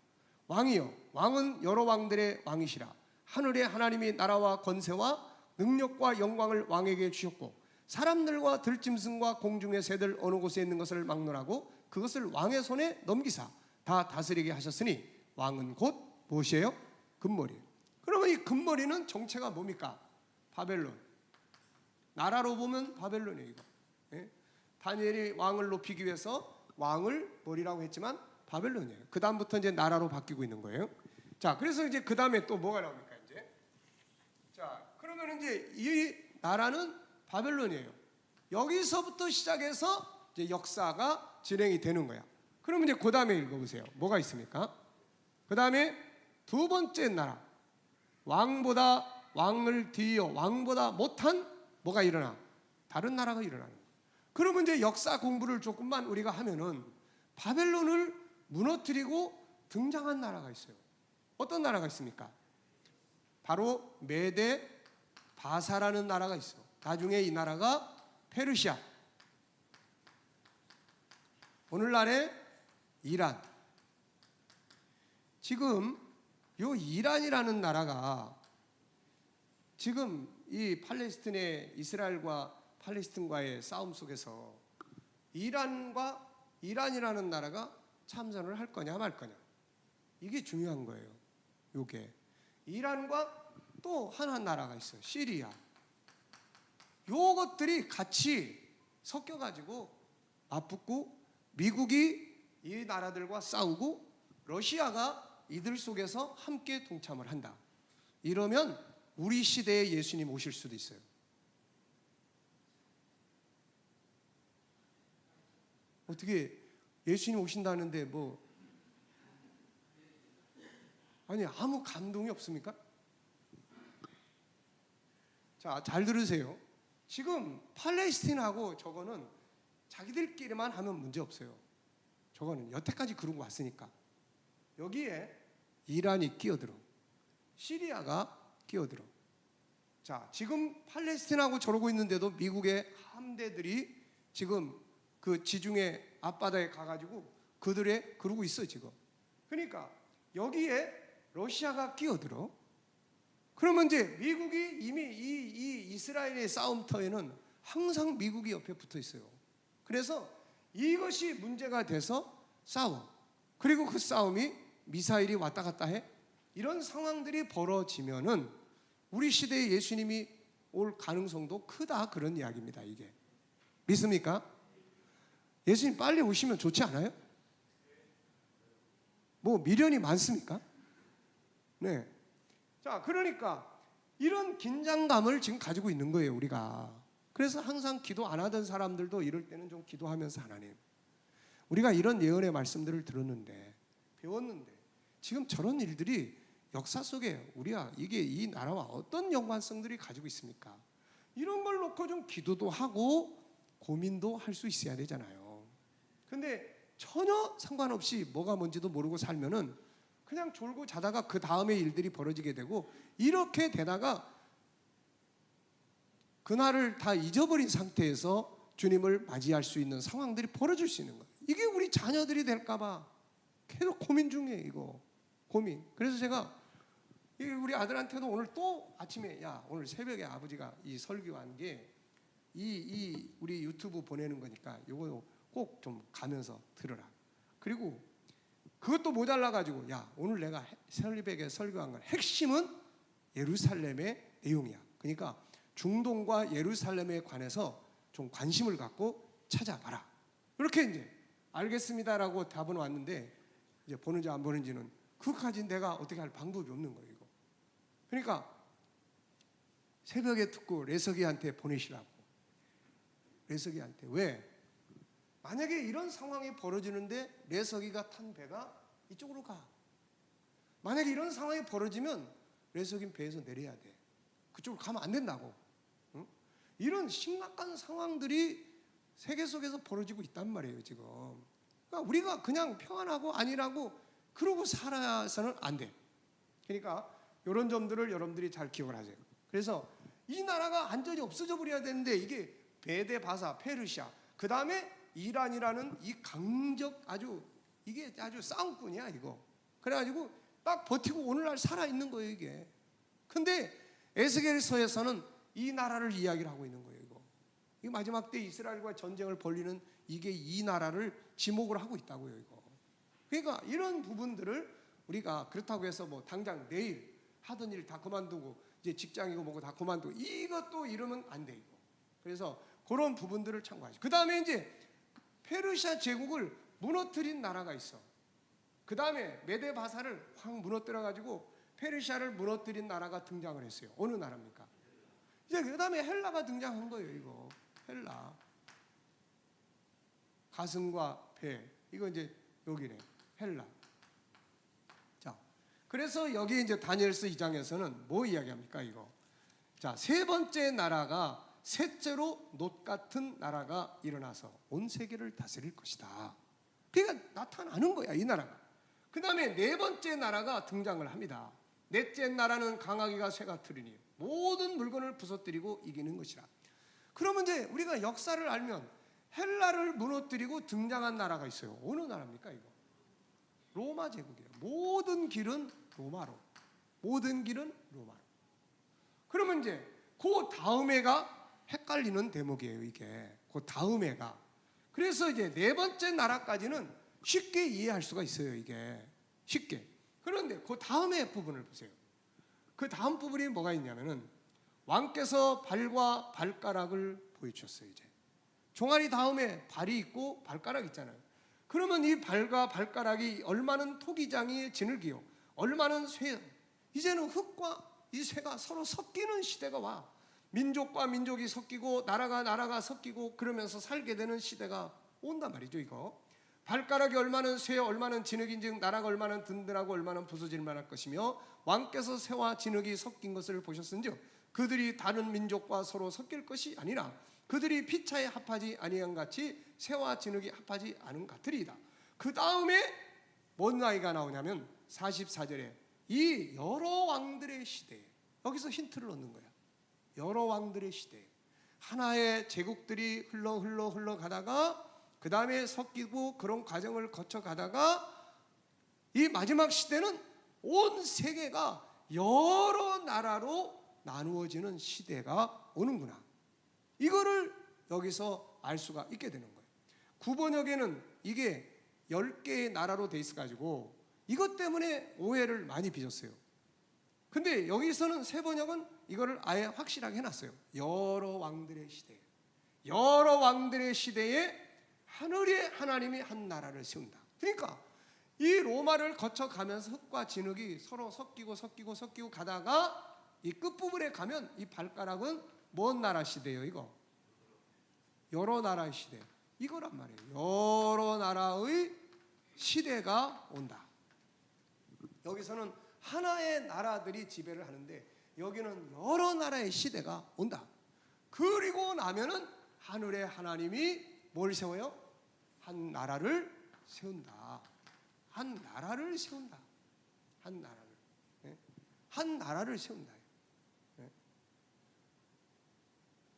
왕이요, 왕은 여러 왕들의 왕이시라. 하늘의 하나님이 나라와 권세와 능력과 영광을 왕에게 주셨고 사람들과 들짐승과 공중의 새들 어느 곳에 있는 것을 막론하고 그것을 왕의 손에 넘기사 다 다스리게 하셨으니 왕은 곧 무엇이에요? 금머리. 그러면 이 금머리는 정체가 뭡니까? 바벨론. 나라로 보면 바벨론이에요. 이거. 예? 다니엘이 왕을 높이기 위해서 왕을 머리라고 했지만 바벨론이에요. 그 다음부터 이제 나라로 바뀌고 있는 거예요. 자, 그래서 이제 그 다음에 또 뭐가 나옵니까 이제? 자, 그러면 이제 이 나라는 바벨론이에요. 여기서부터 시작해서 이제 역사가 진행이 되는 거야. 그러면 이제 그 다음에 읽어보세요. 뭐가 있습니까? 그 다음에 두 번째 나라, 왕을 뒤이어 왕보다 못한 뭐가 일어나? 다른 나라가 일어나는 거예요. 그러면 이제 역사 공부를 조금만 우리가 하면은 바벨론을 무너뜨리고 등장한 나라가 있어요. 어떤 나라가 있습니까? 바로 메데 바사라는 나라가 있어. 나중에 이 나라가 페르시아, 오늘날의 이란. 지금 요 이란이라는 나라가 지금 이 팔레스틴의 이스라엘과 팔레스틴과의 싸움 속에서 이란이라는 나라가 참전을 할 거냐 말 거냐, 이게 중요한 거예요. 요게 이란과 또 하나 나라가 있어요. 시리아. 요것들이 같이 섞여가지고 맞붙고 미국이 이 나라들과 싸우고 러시아가 이들 속에서 함께 동참을 한다. 이러면 우리 시대에 예수님 오실 수도 있어요. 어떻게 예수님 오신다는데 뭐 아니 아무 감동이 없습니까? 자, 잘 들으세요. 지금 팔레스틴하고 저거는 자기들끼리만 하면 문제 없어요. 저거는 여태까지 그러고 왔으니까. 여기에 이란이 끼어들어, 시리아가 끼어들어. 자, 지금 팔레스틴하고 저러고 있는데도 미국의 함대들이 지금 그 지중해 앞바다에 가가지고 그러고 있어 지금. 그러니까 여기에 러시아가 끼어들어. 그러면 이제 미국이 이미 이 이스라엘의 싸움터에는 항상 미국이 옆에 붙어 있어요. 그래서 이것이 문제가 돼서 싸워. 그리고 그 싸움이 미사일이 왔다 갔다 해. 이런 상황들이 벌어지면은 우리 시대에 예수님이 올 가능성도 크다, 그런 이야기입니다. 이게 믿습니까? 예수님 빨리 오시면 좋지 않아요? 뭐 미련이 많습니까? 네. 자, 그러니까 이런 긴장감을 지금 가지고 있는 거예요, 우리가. 그래서 항상 기도 안 하던 사람들도 이럴 때는 좀 기도하면서, 하나님, 우리가 이런 예언의 말씀들을 들었는데, 배웠는데 지금 저런 일들이 역사 속에 우리가 이게 이 나라와 어떤 연관성들이 가지고 있습니까? 이런 걸 놓고 좀 기도도 하고 고민도 할 수 있어야 되잖아요. 근데 전혀 상관없이 뭐가 뭔지도 모르고 살면은 그냥 졸고 자다가 그 다음에 일들이 벌어지게 되고, 이렇게 되다가 그날을 다 잊어버린 상태에서 주님을 맞이할 수 있는 상황들이 벌어질 수 있는 거예요. 이게 우리 자녀들이 될까봐 계속 고민 중이에요. 이거 고민. 그래서 제가 우리 아들한테도 오늘 또 아침에, 야, 오늘 새벽에 아버지가 이 설교한 게 우리 유튜브 보내는 거니까 이거 꼭 좀 가면서 들으라. 그리고 그것도 모자라가지고, 야, 오늘 내가 새벽에 설교한 건 핵심은 예루살렘의 내용이야. 그러니까 중동과 예루살렘에 관해서 좀 관심을 갖고 찾아봐라. 이렇게 이제 알겠습니다라고 답은 왔는데, 이제 보는지 안 보는지는 그것까지 내가 어떻게 할 방법이 없는 거예요. 이거. 그러니까 새벽에 듣고 레석이한테 보내시라고. 레석이한테. 왜? 만약에 이런 상황이 벌어지는데 레서기가 탄 배가 이쪽으로 가. 만약에 이런 상황이 벌어지면 레서기는 배에서 내려야 돼. 그쪽으로 가면 안 된다고. 응? 이런 심각한 상황들이 세계 속에서 벌어지고 있단 말이에요, 지금. 그러니까 우리가 그냥 평안하고 아니라고 그러고 살아서는 안 돼. 그러니까 이런 점들을 여러분들이 잘 기억을 하세요. 그래서 이 나라가 완전히 없어져 버려야 되는데 이게 베데 바사, 페르시아, 그 다음에 이란이라는 이 강적 이게 아주 싸움꾼이야 이거. 그래가지고 딱 버티고 오늘날 살아 있는 거예요 이게. 근데 에스겔서에서는 이 나라를 이야기를 하고 있는 거예요 이거. 이 마지막 때 이스라엘과 전쟁을 벌리는 이게 이 나라를 지목을 하고 있다고요 이거. 그러니까 이런 부분들을 우리가 그렇다고 해서 뭐 당장 내일 하던 일 다 그만두고 이제 직장이고 뭐고 다 그만두고 이것도 이러면 안 돼 이거. 그래서 그런 부분들을 참고하죠. 그 다음에 이제 페르시아 제국을 무너뜨린 나라가 있어. 그 다음에 메데 바사를 확 무너뜨려 가지고 페르시아를 무너뜨린 나라가 등장을 했어요. 어느 나라입니까? 이제 그 다음에 헬라가 등장한 거예요. 이거 헬라. 가슴과 배. 이거 이제 여기네. 헬라. 자, 그래서 여기 이제 다니엘서 2장에서는 뭐 이야기합니까? 이거. 자, 세 번째 나라가 셋째로 놋 같은 나라가 일어나서 온 세계를 다스릴 것이다. 그러니까 나타나는 거야 이 나라가. 그 다음에 네 번째 나라가 등장을 합니다. 넷째 나라는 강하기가 쇠가 트리니 모든 물건을 부서뜨리고 이기는 것이라. 그러면 이제 우리가 역사를 알면 헬라를 무너뜨리고 등장한 나라가 있어요. 어느 나라입니까 이거? 로마 제국이에요. 모든 길은 로마로. 모든 길은 로마로. 그러면 이제 그 다음 해가 헷갈리는 대목이에요 이게. 그 다음 해가. 그래서 이제 네 번째 나라까지는 쉽게 이해할 수가 있어요 이게. 쉽게. 그런데 그 다음에 부분을 보세요. 그 다음 부분이 뭐가 있냐면은 왕께서 발과 발가락을 보여주셨어요 이제. 종아리 다음에 발이 있고 발가락 있잖아요. 그러면 이 발과 발가락이 얼마는 토기장이의 진흙이요 얼마는 쇠. 이제는 흙과 이 쇠가 서로 섞이는 시대가 와. 민족과 민족이 섞이고 나라가 나라가 섞이고 그러면서 살게 되는 시대가 온단 말이죠 이거. 발가락이 얼마는 쇠 얼마는 진흙인즉 나라가 얼마는 든든하고 얼마는 부서질 만할 것이며 왕께서 쇠와 진흙이 섞인 것을 보셨은즉 그들이 다른 민족과 서로 섞일 것이 아니라 그들이 피차에 합하지 아니한 같이 쇠와 진흙이 합하지 않은 같으리이다. 그 다음에 뭔 나이가 나오냐면 44절에 이 여러 왕들의 시대에 여기서 힌트를 얻는 거야. 여러 왕들의 시대. 하나의 제국들이 흘러 가다가 그 다음에 섞이고 그런 과정을 거쳐 가다가 이 마지막 시대는 온 세계가 여러 나라로 나누어지는 시대가 오는구나. 이거를 여기서 알 수가 있게 되는 거예요. 구번역에는 이게 10개의 나라로 돼 있어 가지고 이것 때문에 오해를 많이 빚었어요. 근데 여기서는 세번역은 이거를 아예 확실하게 해놨어요. 여러 왕들의 시대. 여러 왕들의 시대에 하늘의 하나님이 한 나라를 세운다. 그러니까 이 로마를 거쳐가면서 흙과 진흙이 서로 섞이고 가다가 이 끝부분에 가면 이 발가락은 뭔 나라 시대예요 이거? 여러 나라의 시대. 이거란 말이에요. 여러 나라의 시대가 온다. 여기서는 하나의 나라들이 지배를 하는데 여기는 여러 나라의 시대가 온다. 그리고 나면은 하늘의 하나님이 뭘 세워요? 한 나라를 세운다. 한 나라를 세운다. 한 나라를. 네? 한 나라를 세운다. 네?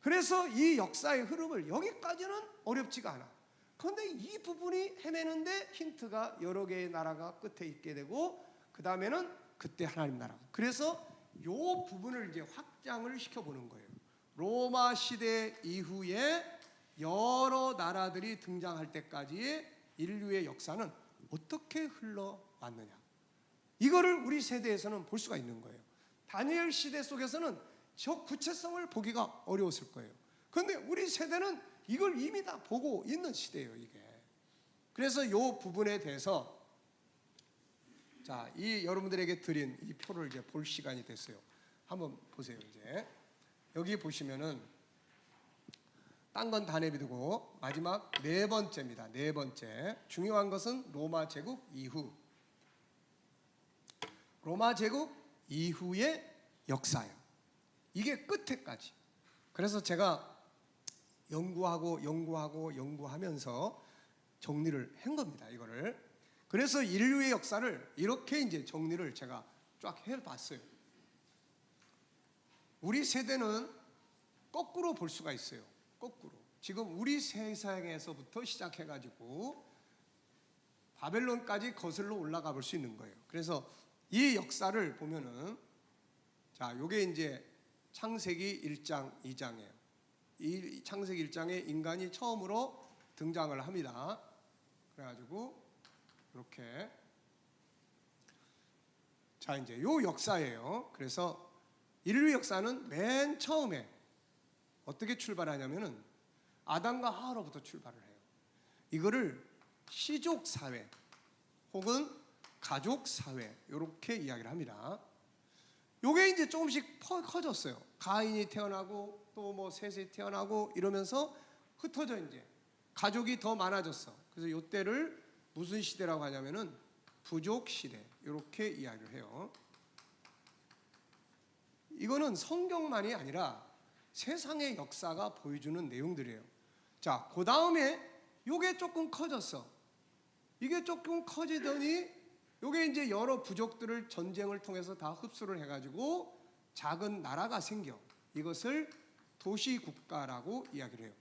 그래서 이 역사의 흐름을 여기까지는 어렵지가 않아. 그런데 이 부분이 헤매는데 힌트가 여러 개의 나라가 끝에 있게 되고 그 다음에는 그때 하나님 나라. 그래서 이 부분을 이제 확장을 시켜보는 거예요. 로마 시대 이후에 여러 나라들이 등장할 때까지의 인류의 역사는 어떻게 흘러왔느냐. 이거를 우리 세대에서는 볼 수가 있는 거예요. 다니엘 시대 속에서는 저 구체성을 보기가 어려웠을 거예요. 그런데 우리 세대는 이걸 이미 다 보고 있는 시대예요, 이게. 그래서 이 부분에 대해서 자, 이 여러분들에게 드린 이 표를 이제 볼 시간이 됐어요. 한번 보세요, 이제. 여기 보시면은 딴 건 다 내비두고 마지막 네 번째입니다. 네 번째 중요한 것은 로마 제국 이후, 로마 제국 이후의 역사예요. 이게 끝에까지. 그래서 제가 연구하면서 정리를 한 겁니다. 이거를. 그래서 인류의 역사를 이렇게 이제 정리를 제가 쫙 해봤어요. 우리 세대는 거꾸로 볼 수가 있어요. 거꾸로. 지금 우리 세상에서부터 시작해가지고 바벨론까지 거슬러 올라가 볼 수 있는 거예요. 그래서 이 역사를 보면은, 자, 요게 이제 창세기 1장, 2장이에요. 이 창세기 1장에 인간이 처음으로 등장을 합니다. 그래가지고 이렇게, 자, 이제 요 역사예요. 그래서 인류 역사는 맨 처음에 어떻게 출발하냐면은 아담과 하와로부터 출발을 해요. 이거를 시족 사회 혹은 가족 사회 이렇게 이야기를 합니다. 요게 이제 조금씩 커졌어요. 가인이 태어나고 또 뭐 셋이 태어나고 이러면서 흩어져 이제 가족이 더 많아졌어. 그래서 요때를 무슨 시대라고 하냐면은 부족 시대 이렇게 이야기를 해요. 이거는 성경만이 아니라 세상의 역사가 보여주는 내용들이에요. 자, 그 다음에 요게 조금 커졌어. 이게 조금 커지더니 요게 이제 여러 부족들을 전쟁을 통해서 다 흡수를 해가지고 작은 나라가 생겨. 이것을 도시국가라고 이야기를 해요.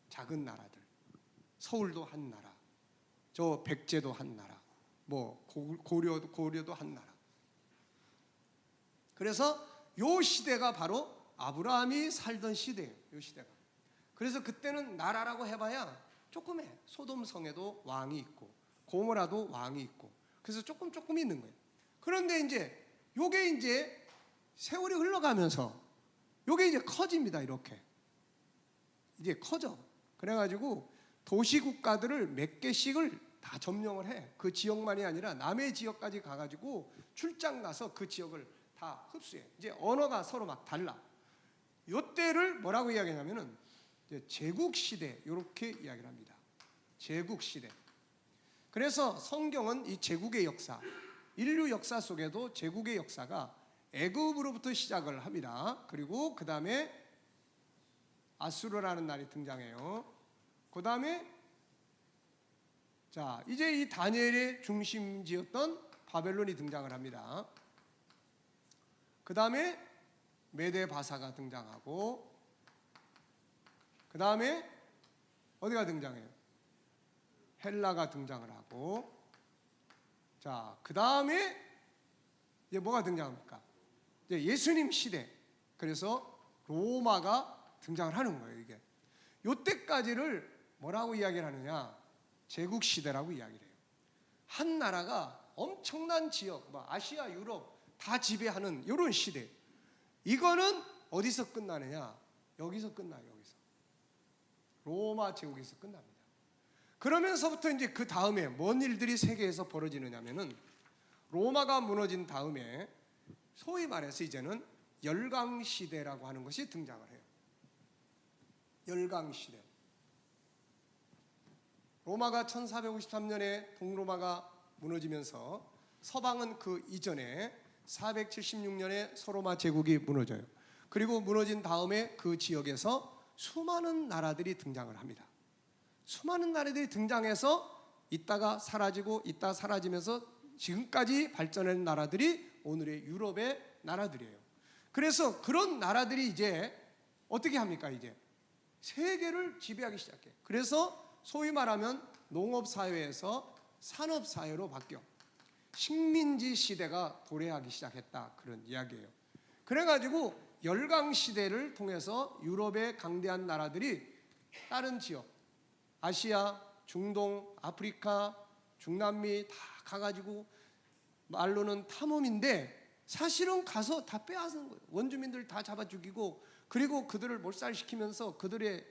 작은 나라들. 서울도 한 나라, 저 백제도 한 나라, 뭐 고려도 한 나라. 그래서 요 시대가 바로 아브라함이 살던 시대예요. 요 시대가. 그래서 그때는 나라라고 해봐야 조금해. 소돔성에도 왕이 있고 고모라도 왕이 있고, 그래서 조금 있는 거예요. 그런데 이제 요게 이제 세월이 흘러가면서 요게 이제 커집니다. 이렇게 이제 커져. 그래가지고 도시국가들을 몇 개씩을 다 점령을 해. 그 지역만이 아니라 남의 지역까지 가가지고 출장 가서 그 지역을 다 흡수해. 이제 언어가 서로 막 달라. 요때를 뭐라고 이야기하냐면은 이제 제국시대 이렇게 이야기를 합니다. 제국시대. 그래서 성경은 이 제국의 역사, 인류 역사 속에도 제국의 역사가 애굽으로부터 시작을 합니다. 그리고 그 다음에 아수르라는 날이 등장해요. 그 다음에 자, 이제 이 다니엘의 중심지였던 바벨론이 등장을 합니다. 그 다음에 메데 바사가 등장하고, 그 다음에 어디가 등장해요? 헬라가 등장을 하고, 자, 그 다음에 이제 뭐가 등장합니까? 이제 예수님 시대. 그래서 로마가 등장을 하는 거예요. 이게 요때까지를 뭐라고 이야기를 하느냐? 제국 시대라고 이야기를 해요. 한 나라가 엄청난 지역, 뭐 아시아, 유럽 다 지배하는 이런 시대. 이거는 어디서 끝나느냐? 여기서 끝나요. 여기서 로마 제국에서 끝납니다. 그러면서부터 이제 그 다음에 뭔 일들이 세계에서 벌어지느냐면은, 로마가 무너진 다음에 소위 말해서 이제는 열강 시대라고 하는 것이 등장을 해요. 열강 시대. 로마가 1453년에 동로마가 무너지면서 서방은 그 이전에 476년에 소로마 제국이 무너져요. 그리고 무너진 다음에 그 지역에서 수많은 나라들이 등장을 합니다. 수많은 나라들이 등장해서 있다가 사라지고 있다 사라지면서 지금까지 발전한 나라들이 오늘의 유럽의 나라들이에요. 그래서 그런 나라들이 이제 어떻게 합니까? 이제 세계를 지배하기 시작해. 그래서 소위 말하면 농업사회에서 산업사회로 바뀌어 식민지 시대가 도래하기 시작했다, 그런 이야기예요. 그래가지고 열강시대를 통해서 유럽의 강대한 나라들이 다른 지역, 아시아, 중동, 아프리카, 중남미 다 가가지고, 말로는 탐험인데 사실은 가서 다 빼앗은 거예요. 원주민들 다 잡아 죽이고, 그리고 그들을 몰살시키면서 그들의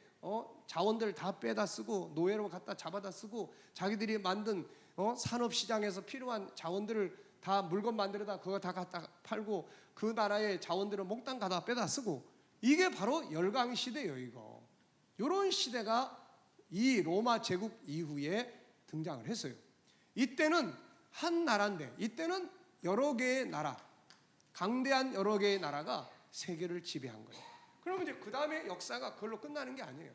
자원들 다 빼다 쓰고, 노예로 갖다 잡아다 쓰고, 자기들이 만든 산업시장에서 필요한 자원들을 다 물건 만들어다 그거 다 갖다 팔고, 그 나라의 자원들을 몽땅 갖다 빼다 쓰고, 이게 바로 열강시대예요. 이거 이런 시대가 이 로마 제국 이후에 등장을 했어요. 이때는 한 나라인데, 이때는 여러 개의 나라, 강대한 여러 개의 나라가 세계를 지배한 거예요. 그러면 이제 그 다음에 역사가 그걸로 끝나는 게 아니에요.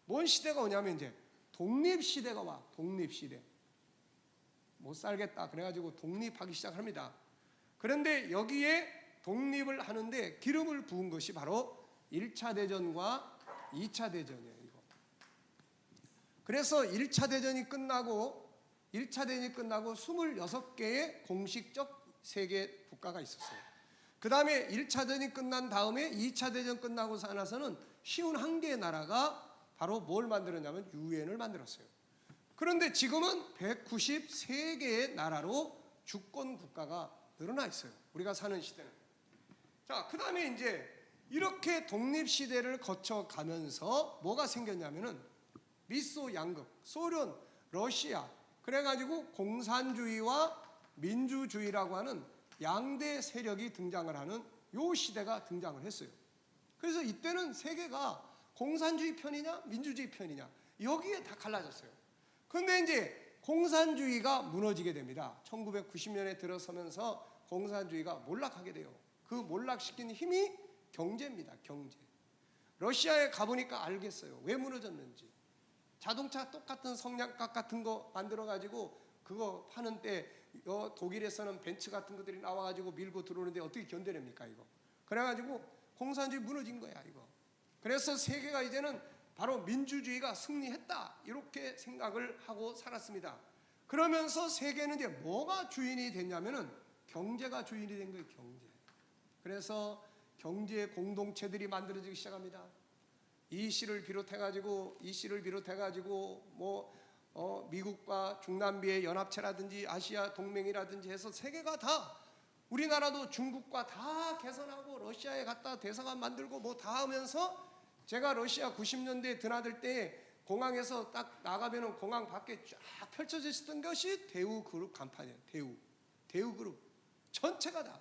뭔 시대가 오냐면 이제 독립 시대가 와. 독립 시대. 못 살겠다 그래가지고 독립하기 시작합니다. 그런데 여기에 독립을 하는데 기름을 부은 것이 바로 1차 대전과 2차 대전이에요. 이거. 그래서 1차 대전이 끝나고 26개의 공식적 세계 국가가 있었어요. 그 다음에 1차 대전이 끝난 다음에 2차 대전 끝나고 나서는 51개의 나라가 바로 뭘 만들었냐면 유엔을 만들었어요. 그런데 지금은 193개의 나라로 주권 국가가 늘어나 있어요. 우리가 사는 시대는. 자, 그 다음에 이제 이렇게 독립 시대를 거쳐가면서 뭐가 생겼냐면은 미소 양극, 소련, 러시아, 그래가지고 공산주의와 민주주의라고 하는 양대 세력이 등장을 하는 요 시대가 등장을 했어요. 그래서 이때는 세계가 공산주의 편이냐 민주주의 편이냐 여기에 다 갈라졌어요. 그런데 이제 공산주의가 무너지게 됩니다. 1990년에 들어서면서 공산주의가 몰락하게 돼요. 그 몰락시킨 힘이 경제입니다. 경제. 러시아에 가보니까 알겠어요. 왜 무너졌는지. 자동차 똑같은 성냥갑 같은 거 만들어가지고 그거 파는 때 독일에서는 벤츠 같은 것들이 나와가지고 밀고 들어오는데 어떻게 견뎌냅니까 이거. 그래가지고 공산주의 무너진 거야 이거. 그래서 세계가 이제는 바로 민주주의가 승리했다 이렇게 생각을 하고 살았습니다. 그러면서 세계는 이제 뭐가 주인이 됐냐면은 경제가 주인이 된 거예요. 경제. 그래서 경제 공동체들이 만들어지기 시작합니다. 이 씨를 비롯해가지고 미국과 중남미의 연합체라든지 아시아 동맹이라든지 해서 세계가 다 우리나라도 중국과 다 개선하고 러시아에 갔다 대사관 만들고 뭐 다 하면서 제가 러시아 90년대에 드나들 때 공항에서 딱 나가면은 공항 밖에 쫙 펼쳐져 있었던 것이 대우그룹 간판이에요. 대우그룹 전체가 다.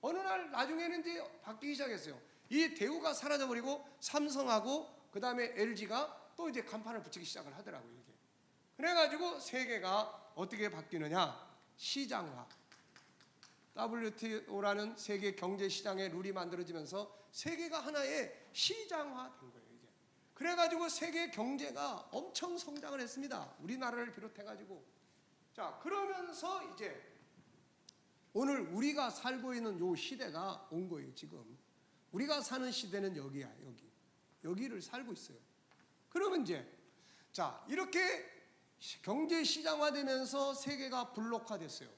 어느 날 나중에는 이제 바뀌기 시작했어요. 이 대우가 사라져버리고 삼성하고 그 다음에 LG가 또 이제 간판을 붙이기 시작을 하더라고요. 이게. 그래가지고 세계가 어떻게 바뀌느냐? 시장화. WTO라는 세계 경제 시장의 룰이 만들어지면서 세계가 하나의 시장화된 거예요. 이게. 그래가지고 세계 경제가 엄청 성장을 했습니다. 우리나라를 비롯해가지고. 자, 그러면서 이제 오늘 우리가 살고 있는 요 시대가 온 거예요. 지금 우리가 사는 시대는 여기야. 여기를 살고 있어요. 그러면 이제 자, 이렇게 경제 시장화되면서 세계가 블록화됐어요.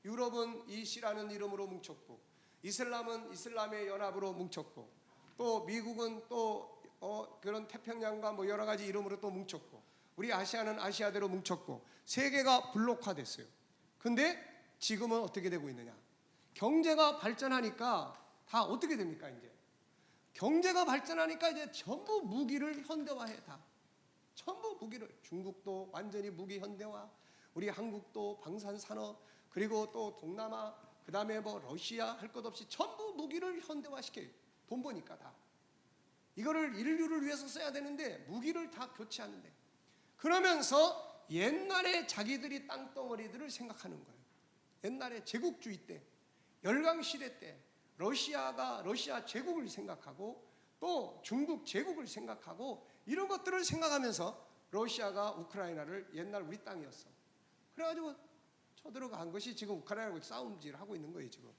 유럽은 이시라는 이름으로 뭉쳤고, 이슬람은 이슬람의 연합으로 뭉쳤고, 또 미국은 또 그런 태평양과 뭐 여러 가지 이름으로 또 뭉쳤고, 우리 아시아는 아시아대로 뭉쳤고, 세계가 블록화됐어요. 근데 지금은 어떻게 되고 있느냐? 경제가 발전하니까 다 어떻게 됩니까? 이제 경제가 발전하니까 이제 전부 무기를 현대화해. 다 전부 무기를. 중국도 완전히 무기 현대화, 우리 한국도 방산산업, 그리고 또 동남아, 그 다음에 뭐 러시아 할 것 없이 전부 무기를 현대화시켜요. 돈 버니까 다. 이거를 인류를 위해서 써야 되는데 무기를 다 교체하는데, 그러면서 옛날에 자기들이 땅덩어리들을 생각하는 거예요. 옛날에 제국주의 때, 열강시대 때 러시아 제국을 생각하고 또 중국 제국을 생각하고 이런 것들을 생각하면서 러시아가 우크라이나를 옛날 우리 땅이었어. 그래가지고 쳐들어간 것이 지금 우크라이나하고 싸움질 하고 있는 거예요 지금.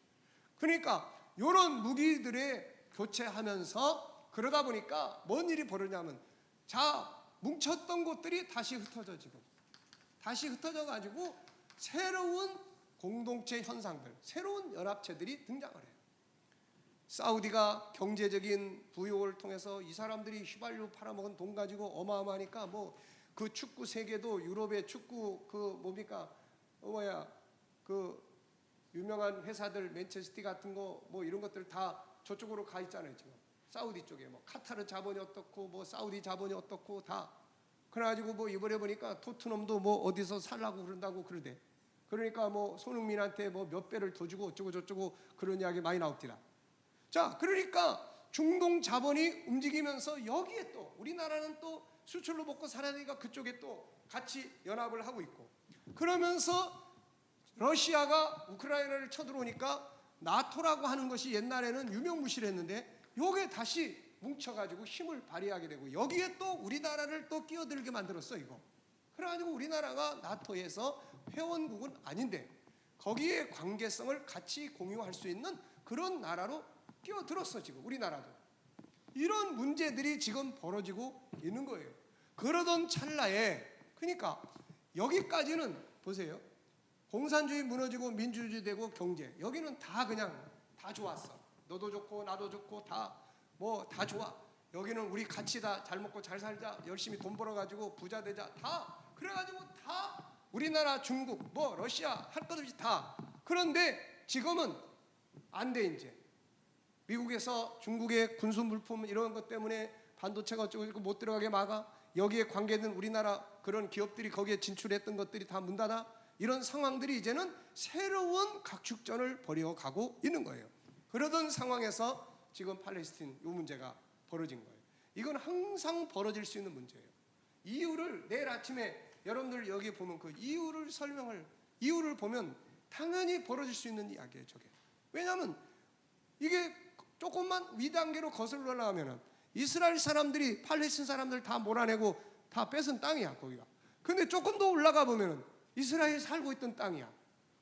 그러니까 이런 무기들에 교체하면서 그러다 보니까 뭔 일이 벌어지냐면, 자, 뭉쳤던 곳들이 다시 흩어져. 지금 다시 흩어져 가지고 새로운 공동체 현상들, 새로운 연합체들이 등장을 해요. 사우디가 경제적인 부유를 통해서 이 사람들이 휘발유 팔아먹은 돈 가지고 어마어마하니까 뭐 그 축구 세계도 유럽의 축구 그 유명한 회사들 맨체스티 같은 거 뭐 이런 것들 다 저쪽으로 가 있잖아요 지금. 사우디 쪽에 뭐 카타르 자본이 어떻고 뭐 사우디 자본이 어떻고 다. 그래가지고 뭐 이번에 보니까 토트넘도 뭐 어디서 살라고 그런다고 그러대. 그러니까 뭐 손흥민한테 뭐 몇 배를 더 주고 어쩌고 저쩌고 그런 이야기 많이 나옵니다. 자, 그러니까 중동 자본이 움직이면서 여기에 또 우리나라는 또 수출로 먹고 살아야 되니까 그쪽에 또 같이 연합을 하고 있고, 그러면서 러시아가 우크라이나를 쳐들어오니까 나토라고 하는 것이 옛날에는 유명무실했는데 요게 다시 뭉쳐가지고 힘을 발휘하게 되고, 여기에 또 우리나라를 또 끼어들게 만들었어 이거. 그래가지고 우리나라가 나토에서 회원국은 아닌데 거기에 관계성을 같이 공유할 수 있는 그런 나라로 끼어들었어 지금 우리나라도. 이런 문제들이 지금 벌어지고 있는 거예요. 그러던 찰나에, 그러니까 여기까지는 보세요. 공산주의 무너지고 민주주의 되고 경제, 여기는 다 그냥 다 좋았어. 너도 좋고 나도 좋고 다 뭐 다 좋아. 여기는 우리 같이 다 잘 먹고 잘 살자, 열심히 돈 벌어가지고 부자 되자, 다 그래가지고 다 우리나라, 중국, 뭐 러시아 할 것 없이 다. 그런데 지금은 안 돼. 이제 미국에서 중국의 군수 물품 이런 것 때문에 반도체가 어쩌고 못 들어가게 막아. 여기에 관계된 우리나라 그런 기업들이 거기에 진출했던 것들이 다 문 닫아. 이런 상황들이 이제는 새로운 각축전을 벌여가고 있는 거예요. 그러던 상황에서 지금 팔레스틴 이 문제가 벌어진 거예요. 이건 항상 벌어질 수 있는 문제예요. 이유를 내일 아침에 여러분들 여기 보면 그 이유를 보면 당연히 벌어질 수 있는 이야기예요. 저게. 왜냐하면 이게 조금만 위단계로 거슬러 올라가면은 이스라엘 사람들이 팔레스틴 사람들 다 몰아내고 다 뺏은 땅이야 거기가. 근데 조금 더 올라가 보면은 이스라엘이 살고 있던 땅이야.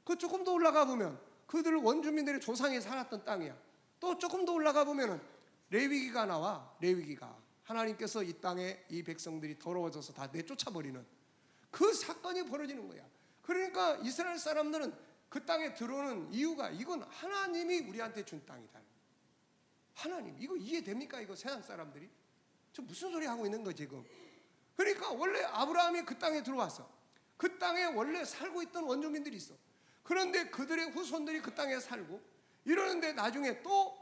그 조금 더 올라가 보면 그들 원주민들의 조상이 살았던 땅이야. 또 조금 더 올라가 보면은 레위기가 나와. 레위기가 하나님께서 이 땅에 이 백성들이 더러워져서 다 내쫓아버리는 그 사건이 벌어지는 거야. 그러니까 이스라엘 사람들은 그 땅에 들어오는 이유가 이건 하나님이 우리한테 준 땅이다. 하나님, 이거 이해됩니까? 이거 세상 사람들이 저 무슨 소리 하고 있는 거 지금? 그러니까 원래 아브라함이 그 땅에 들어왔어. 그 땅에 원래 살고 있던 원주민들이 있어. 그런데 그들의 후손들이 그 땅에 살고 이러는데 나중에 또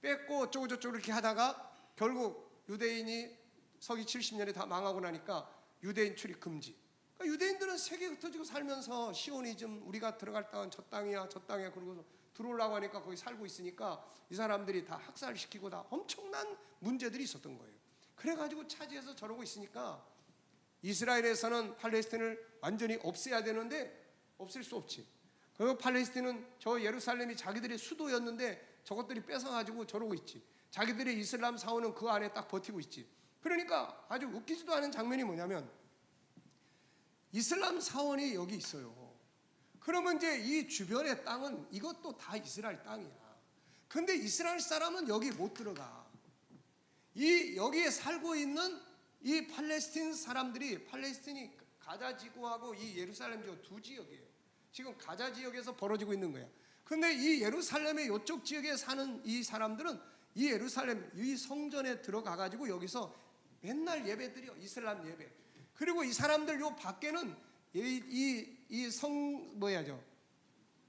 뺏고 어쩌고 저쩌고 이렇게 하다가 결국 유대인이 서기 70년에 다 망하고 나니까 유대인 출입 금지. 그러니까 유대인들은 세계 흩어지고 살면서 시오니즘, 우리가 들어갈 땅은 저 땅이야 저 땅이야 그러고서 들어오려고 하니까 거기 살고 있으니까 이 사람들이 다 학살시키고 다 엄청난 문제들이 있었던 거예요. 그래가지고 차지해서 저러고 있으니까 이스라엘에서는 팔레스틴을 완전히 없애야 되는데 없앨 수 없지. 그리고 팔레스틴은 저 예루살렘이 자기들의 수도였는데 저것들이 뺏어가지고 저러고 있지. 자기들의 이슬람 사원은 그 안에 딱 버티고 있지. 그러니까 아주 웃기지도 않은 장면이 뭐냐면 이슬람 사원이 여기 있어요. 그러면 이제 이 주변의 땅은 이것도 다 이스라엘 땅이야. 근데 이스라엘 사람은 여기 못 들어가. 여기에 살고 있는 이 팔레스틴 사람들이, 팔레스틴이 가자 지구하고 이 예루살렘 지구 두 지역이에요. 지금 가자 지역에서 벌어지고 있는 거야. 근데 이 예루살렘의 이쪽 지역에 사는 이 사람들은 이 예루살렘 이 성전에 들어가 가지고 여기서 맨날 예배드려. 이슬람 예배. 그리고 이 사람들 요 밖에는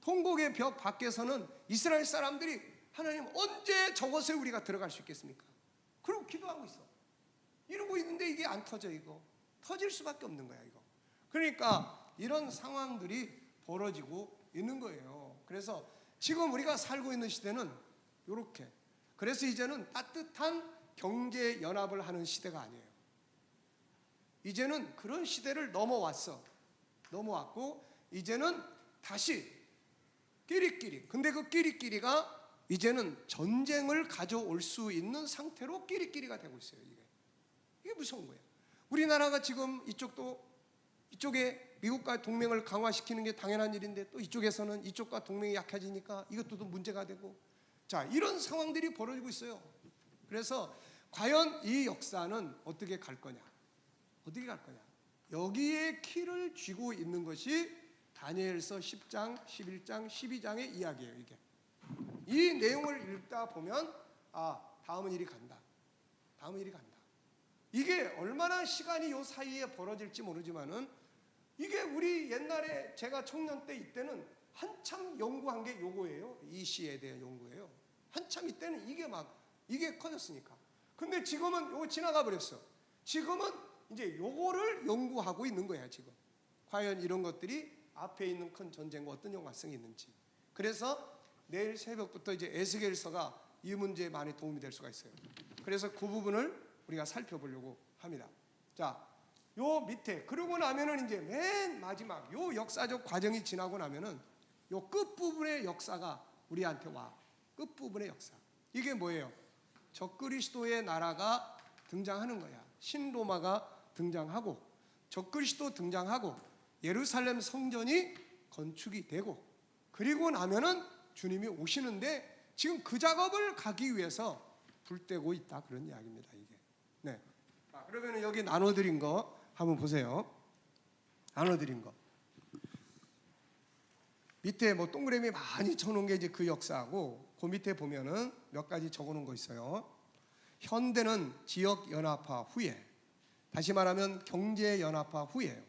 통곡의 벽 밖에서는 이스라엘 사람들이 하나님 언제 저곳에 우리가 들어갈 수 있겠습니까? 그러고 기도하고 있어. 이러고 있는데 이게 안 터져. 이거 터질 수밖에 없는 거야 이거. 그러니까 이런 상황들이 벌어지고 있는 거예요. 그래서 지금 우리가 살고 있는 시대는 이렇게. 그래서 이제는 따뜻한 경제 연합을 하는 시대가 아니에요. 이제는 그런 시대를 넘어왔어. 넘어왔고 이제는 다시 끼리끼리. 근데 그 끼리끼리가 이제는 전쟁을 가져올 수 있는 상태로 끼리끼리가 되고 있어요. 이게 무서운 거예요. 우리나라가 지금 이쪽에 미국과 동맹을 강화시키는 게 당연한 일인데 또 이쪽에서는 이쪽과 동맹이 약해지니까 이것도 또 문제가 되고, 자 이런 상황들이 벌어지고 있어요. 그래서 과연 이 역사는 어떻게 갈 거냐? 어떻게 갈 거냐? 여기에 키를 쥐고 있는 것이 다니엘서 10장, 11장, 12장의 이야기예요. 이 내용을 읽다 보면 다음 일이 간다. 다음 일이 간다. 이게 얼마나 시간이 요 사이에 벌어질지 모르지만은 이게 우리 옛날에 제가 청년 때 이때는 한참 연구한 게 요거예요. 이 시에 대한 연구예요. 한참 이때는 이게 커졌으니까. 근데 지금은 요거 지나가 버렸어. 지금은 이제 요거를 연구하고 있는 거야 지금. 과연 이런 것들이 앞에 있는 큰 전쟁과 어떤 연관성이 있는지. 그래서 내일 새벽부터 이제 에스겔서가 이 문제에 많이 도움이 될 수가 있어요. 그래서 그 부분을 우리가 살펴보려고 합니다. 자, 요 밑에 그러고 나면은 이제 맨 마지막 요 역사적 과정이 지나고 나면은 요 끝부분의 역사가 우리한테 와. 끝부분의 역사. 이게 뭐예요? 적그리스도의 나라가 등장하는 거야. 신로마가 등장하고 적그리스도 등장하고 예루살렘 성전이 건축이 되고 그리고 나면은 주님이 오시는데 지금 그 작업을 가기 위해서 불때고 있다 그런 이야기입니다. 이게. 네. 자, 그러면은 여기 나눠드린 거 한번 보세요. 나눠드린 거. 밑에 뭐 동그라미 많이 쳐놓은 게 이제 그 역사고 그 밑에 보면은 몇 가지 적어놓은 거 있어요. 현대는 지역 연합화 후에, 다시 말하면 경제 연합화 후에요.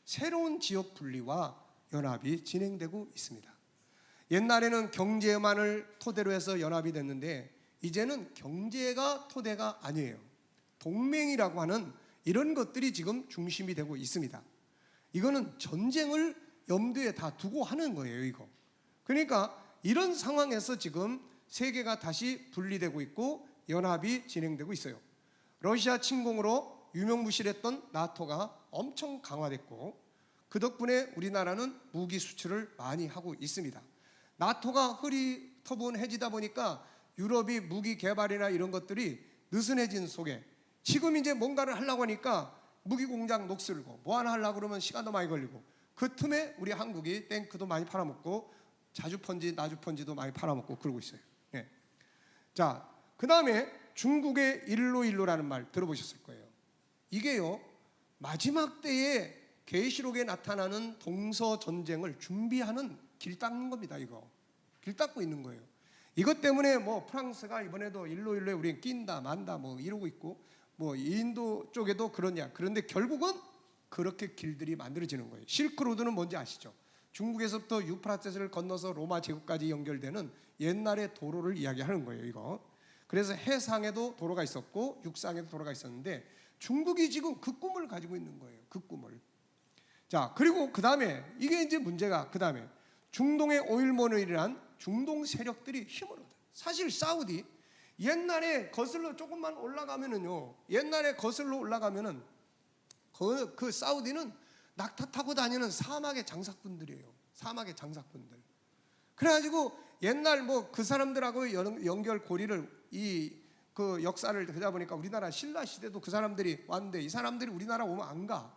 새로운 지역 분리와 연합이 진행되고 있습니다. 옛날에는 경제만을 토대로 해서 연합이 됐는데 이제는 경제가 토대가 아니에요. 동맹이라고 하는 이런 것들이 지금 중심이 되고 있습니다. 이거는 전쟁을 염두에 다 두고 하는 거예요, 이거. 그러니까 이런 상황에서 지금 세계가 다시 분리되고 있고 연합이 진행되고 있어요. 러시아 침공으로 유명무실했던 나토가 엄청 강화됐고 그 덕분에 우리나라는 무기 수출을 많이 하고 있습니다. 나토가 흐리터분해지다 보니까 유럽이 무기 개발이나 이런 것들이 느슨해진 속에 지금 이제 뭔가를 하려고 하니까 무기 공장 녹슬고 뭐 하나 하려고 그러면 시간도 많이 걸리고 그 틈에 우리 한국이 탱크도 많이 팔아먹고 자주펀지 나주펀지도 많이 팔아먹고 그러고 있어요. 네. 자, 그 다음에 중국의 일로일로라는 말 들어보셨을 거예요. 이게요 마지막 때에 계시록에 나타나는 동서 전쟁을 준비하는 길 닦는 겁니다. 이거 길 닦고 있는 거예요. 이것 때문에 뭐 프랑스가 이번에도 일로일로에 우리는 낀다 만다 뭐 이러고 있고 뭐 인도 쪽에도 그러냐. 그런데 결국은 그렇게 길들이 만들어지는 거예요. 실크로드는 뭔지 아시죠? 중국에서부터 유프라테스를 건너서 로마 제국까지 연결되는 옛날의 도로를 이야기하는 거예요. 이거. 그래서 해상에도 도로가 있었고 육상에도 도로가 있었는데 중국이 지금 그 꿈을 가지고 있는 거예요. 그 꿈을. 자, 그리고 그 다음에 이게 이제 문제가 그 다음에 중동의 오일몬이란 중동 세력들이 힘을 얻어요. 사실 사우디 옛날에 거슬러 조금만 올라가면은요. 옛날에 거슬러 올라가면은 그 사우디는 낙타 타고 다니는 사막의 장사꾼들이에요. 사막의 장사꾼들. 그래가지고 옛날 뭐 그 사람들하고 연결고리를 그 역사를 되다 보니까 우리나라 신라 시대도 그 사람들이 왔는데 이 사람들이 우리나라 오면 안 가.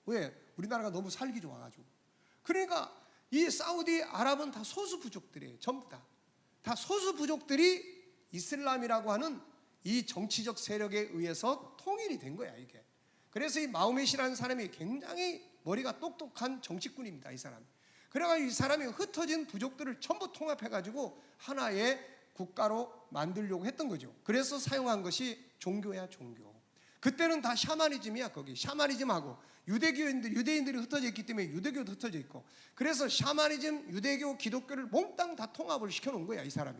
왜? 우리나라가 너무 살기 좋아가지고. 그러니까 이 사우디 아랍은 다 소수 부족들이에요. 전부 다. 다 소수 부족들이 이슬람이라고 하는 이 정치적 세력에 의해서 통일이 된 거야 이게. 그래서 이 마호멧이라는 사람이 굉장히 머리가 똑똑한 정치꾼입니다. 이 사람. 그래가지고 이 사람이 흩어진 부족들을 전부 통합해가지고 하나의 국가로 만들려고 했던 거죠. 그래서 사용한 것이 종교야 종교. 그때는 다 샤머니즘이야. 거기 샤머니즘하고 유대인들이 흩어져 있기 때문에 유대교도 흩어져 있고 그래서 샤머니즘, 유대교, 기독교를 몽땅 다 통합을 시켜놓은 거야 이 사람이.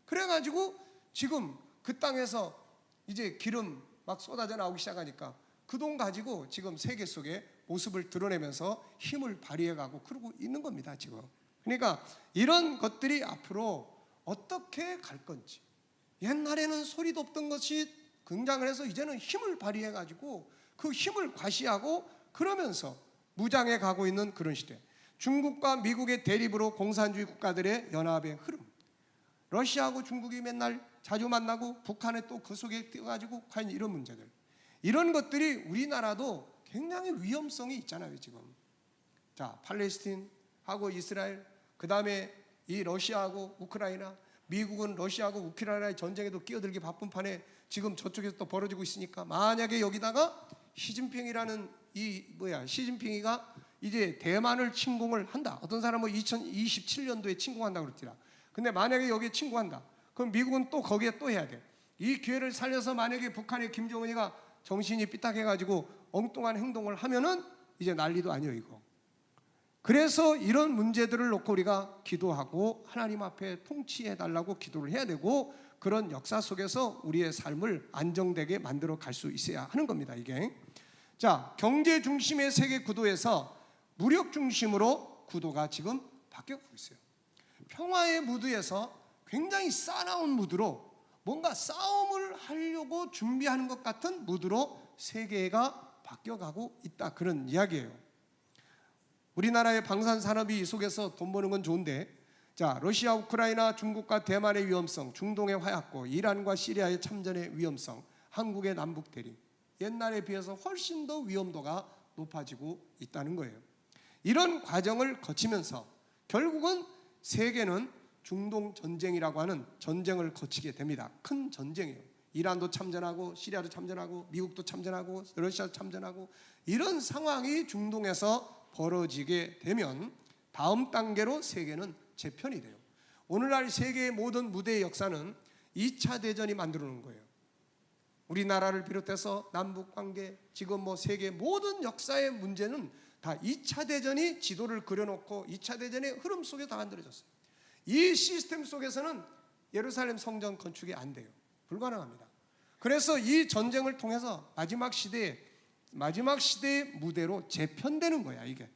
그래가지고 지금 그 땅에서 이제 기름 막 쏟아져 나오기 시작하니까 그 돈 가지고 지금 세계 속에 모습을 드러내면서 힘을 발휘해가고 그러고 있는 겁니다 지금. 그러니까 이런 것들이 앞으로 어떻게 갈 건지. 옛날에는 소리도 없던 것이 등장을 해서 이제는 힘을 발휘해가지고 그 힘을 과시하고 그러면서 무장해 가고 있는 그런 시대. 중국과 미국의 대립으로 공산주의 국가들의 연합의 흐름. 러시아하고 중국이 맨날 자주 만나고 북한에 또 그 속에 뛰어가지고 과연 이런 문제들. 이런 것들이 우리나라도 굉장히 위험성이 있잖아요 지금. 자, 팔레스틴하고 이스라엘, 그 다음에 이 러시아하고 우크라이나, 미국은 러시아하고 우크라이나의 전쟁에도 끼어들기 바쁜 판에 지금 저쪽에서 또 벌어지고 있으니까 만약에 여기다가 시진핑이라는 시진핑이가 이제 대만을 침공을 한다. 어떤 사람은 2027년도에 침공한다고 그랬더라. 근데 만약에 여기에 침공한다. 그럼 미국은 또 거기에 또 해야 돼. 이 기회를 살려서 만약에 북한의 김정은이가 정신이 삐딱해가지고 엉뚱한 행동을 하면은 이제 난리도 아니에요 이거. 그래서 이런 문제들을 놓고 우리가 기도하고 하나님 앞에 통치해달라고 기도를 해야 되고 그런 역사 속에서 우리의 삶을 안정되게 만들어 갈 수 있어야 하는 겁니다 이게. 자, 경제 중심의 세계 구도에서 무력 중심으로 구도가 지금 바뀌고 있어요. 평화의 무드에서 굉장히 싸나운 무드로 뭔가 싸움을 하려고 준비하는 것 같은 무드로 세계가 바뀌어가고 있다, 그런 이야기예요. 우리나라의 방산 산업이 이 속에서 돈 버는 건 좋은데, 자, 러시아, 우크라이나, 중국과 대만의 위험성, 중동의 화약고, 이란과 시리아의 참전의 위험성, 한국의 남북 대립, 옛날에 비해서 훨씬 더 위험도가 높아지고 있다는 거예요. 이런 과정을 거치면서 결국은 세계는 중동 전쟁이라고 하는 전쟁을 거치게 됩니다. 큰 전쟁이에요. 이란도 참전하고 시리아도 참전하고 미국도 참전하고 러시아도 참전하고, 이런 상황이 중동에서 벌어지게 되면 다음 단계로 세계는 재편이 돼요. 오늘날 세계의 모든 무대의 역사는 2차 대전이 만들어 놓은 거예요. 우리나라를 비롯해서 남북관계, 지금 세계 모든 역사의 문제는 다 2차 대전이 지도를 그려놓고 2차 대전의 흐름 속에 다 만들어졌어요. 이 시스템 속에서는 예루살렘 성전 건축이 안 돼요. 불가능합니다. 그래서 이 전쟁을 통해서 마지막 시대의 무대로 재편되는 거야, 이게.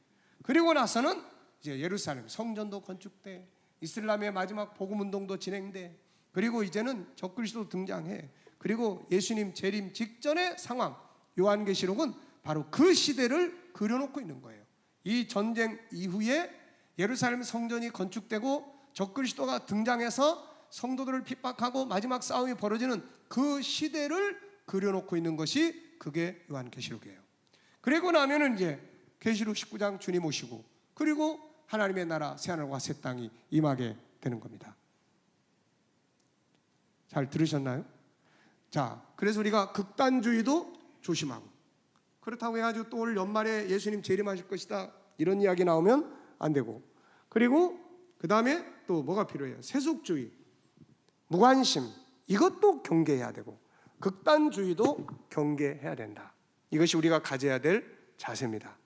그리고 나서는 이제 예루살렘 성전도 건축돼, 이슬람의 마지막 복음 운동도 진행돼, 그리고 이제는 적그리스도 등장해. 그리고 예수님 재림 직전의 상황, 요한계시록은 바로 그 시대를 그려놓고 있는 거예요. 이 전쟁 이후에 예루살렘 성전이 건축되고 적그리스도가 등장해서 성도들을 핍박하고 마지막 싸움이 벌어지는 그 시대를 그려놓고 있는 것이 그게 요한계시록이에요. 그리고 나면은 이제 계시록 19장 주님 오시고, 그리고 하나님의 나라 새하늘과 새 땅이 임하게 되는 겁니다. 잘 들으셨나요? 자, 그래서 우리가 극단주의도 조심하고, 그렇다고 해가지고 또 올 연말에 예수님 재림하실 것이다 이런 이야기 나오면 안 되고, 그리고 그 다음에 또 뭐가 필요해요? 세속주의, 무관심, 이것도 경계해야 되고, 극단주의도 경계해야 된다. 이것이 우리가 가져야 될 자세입니다.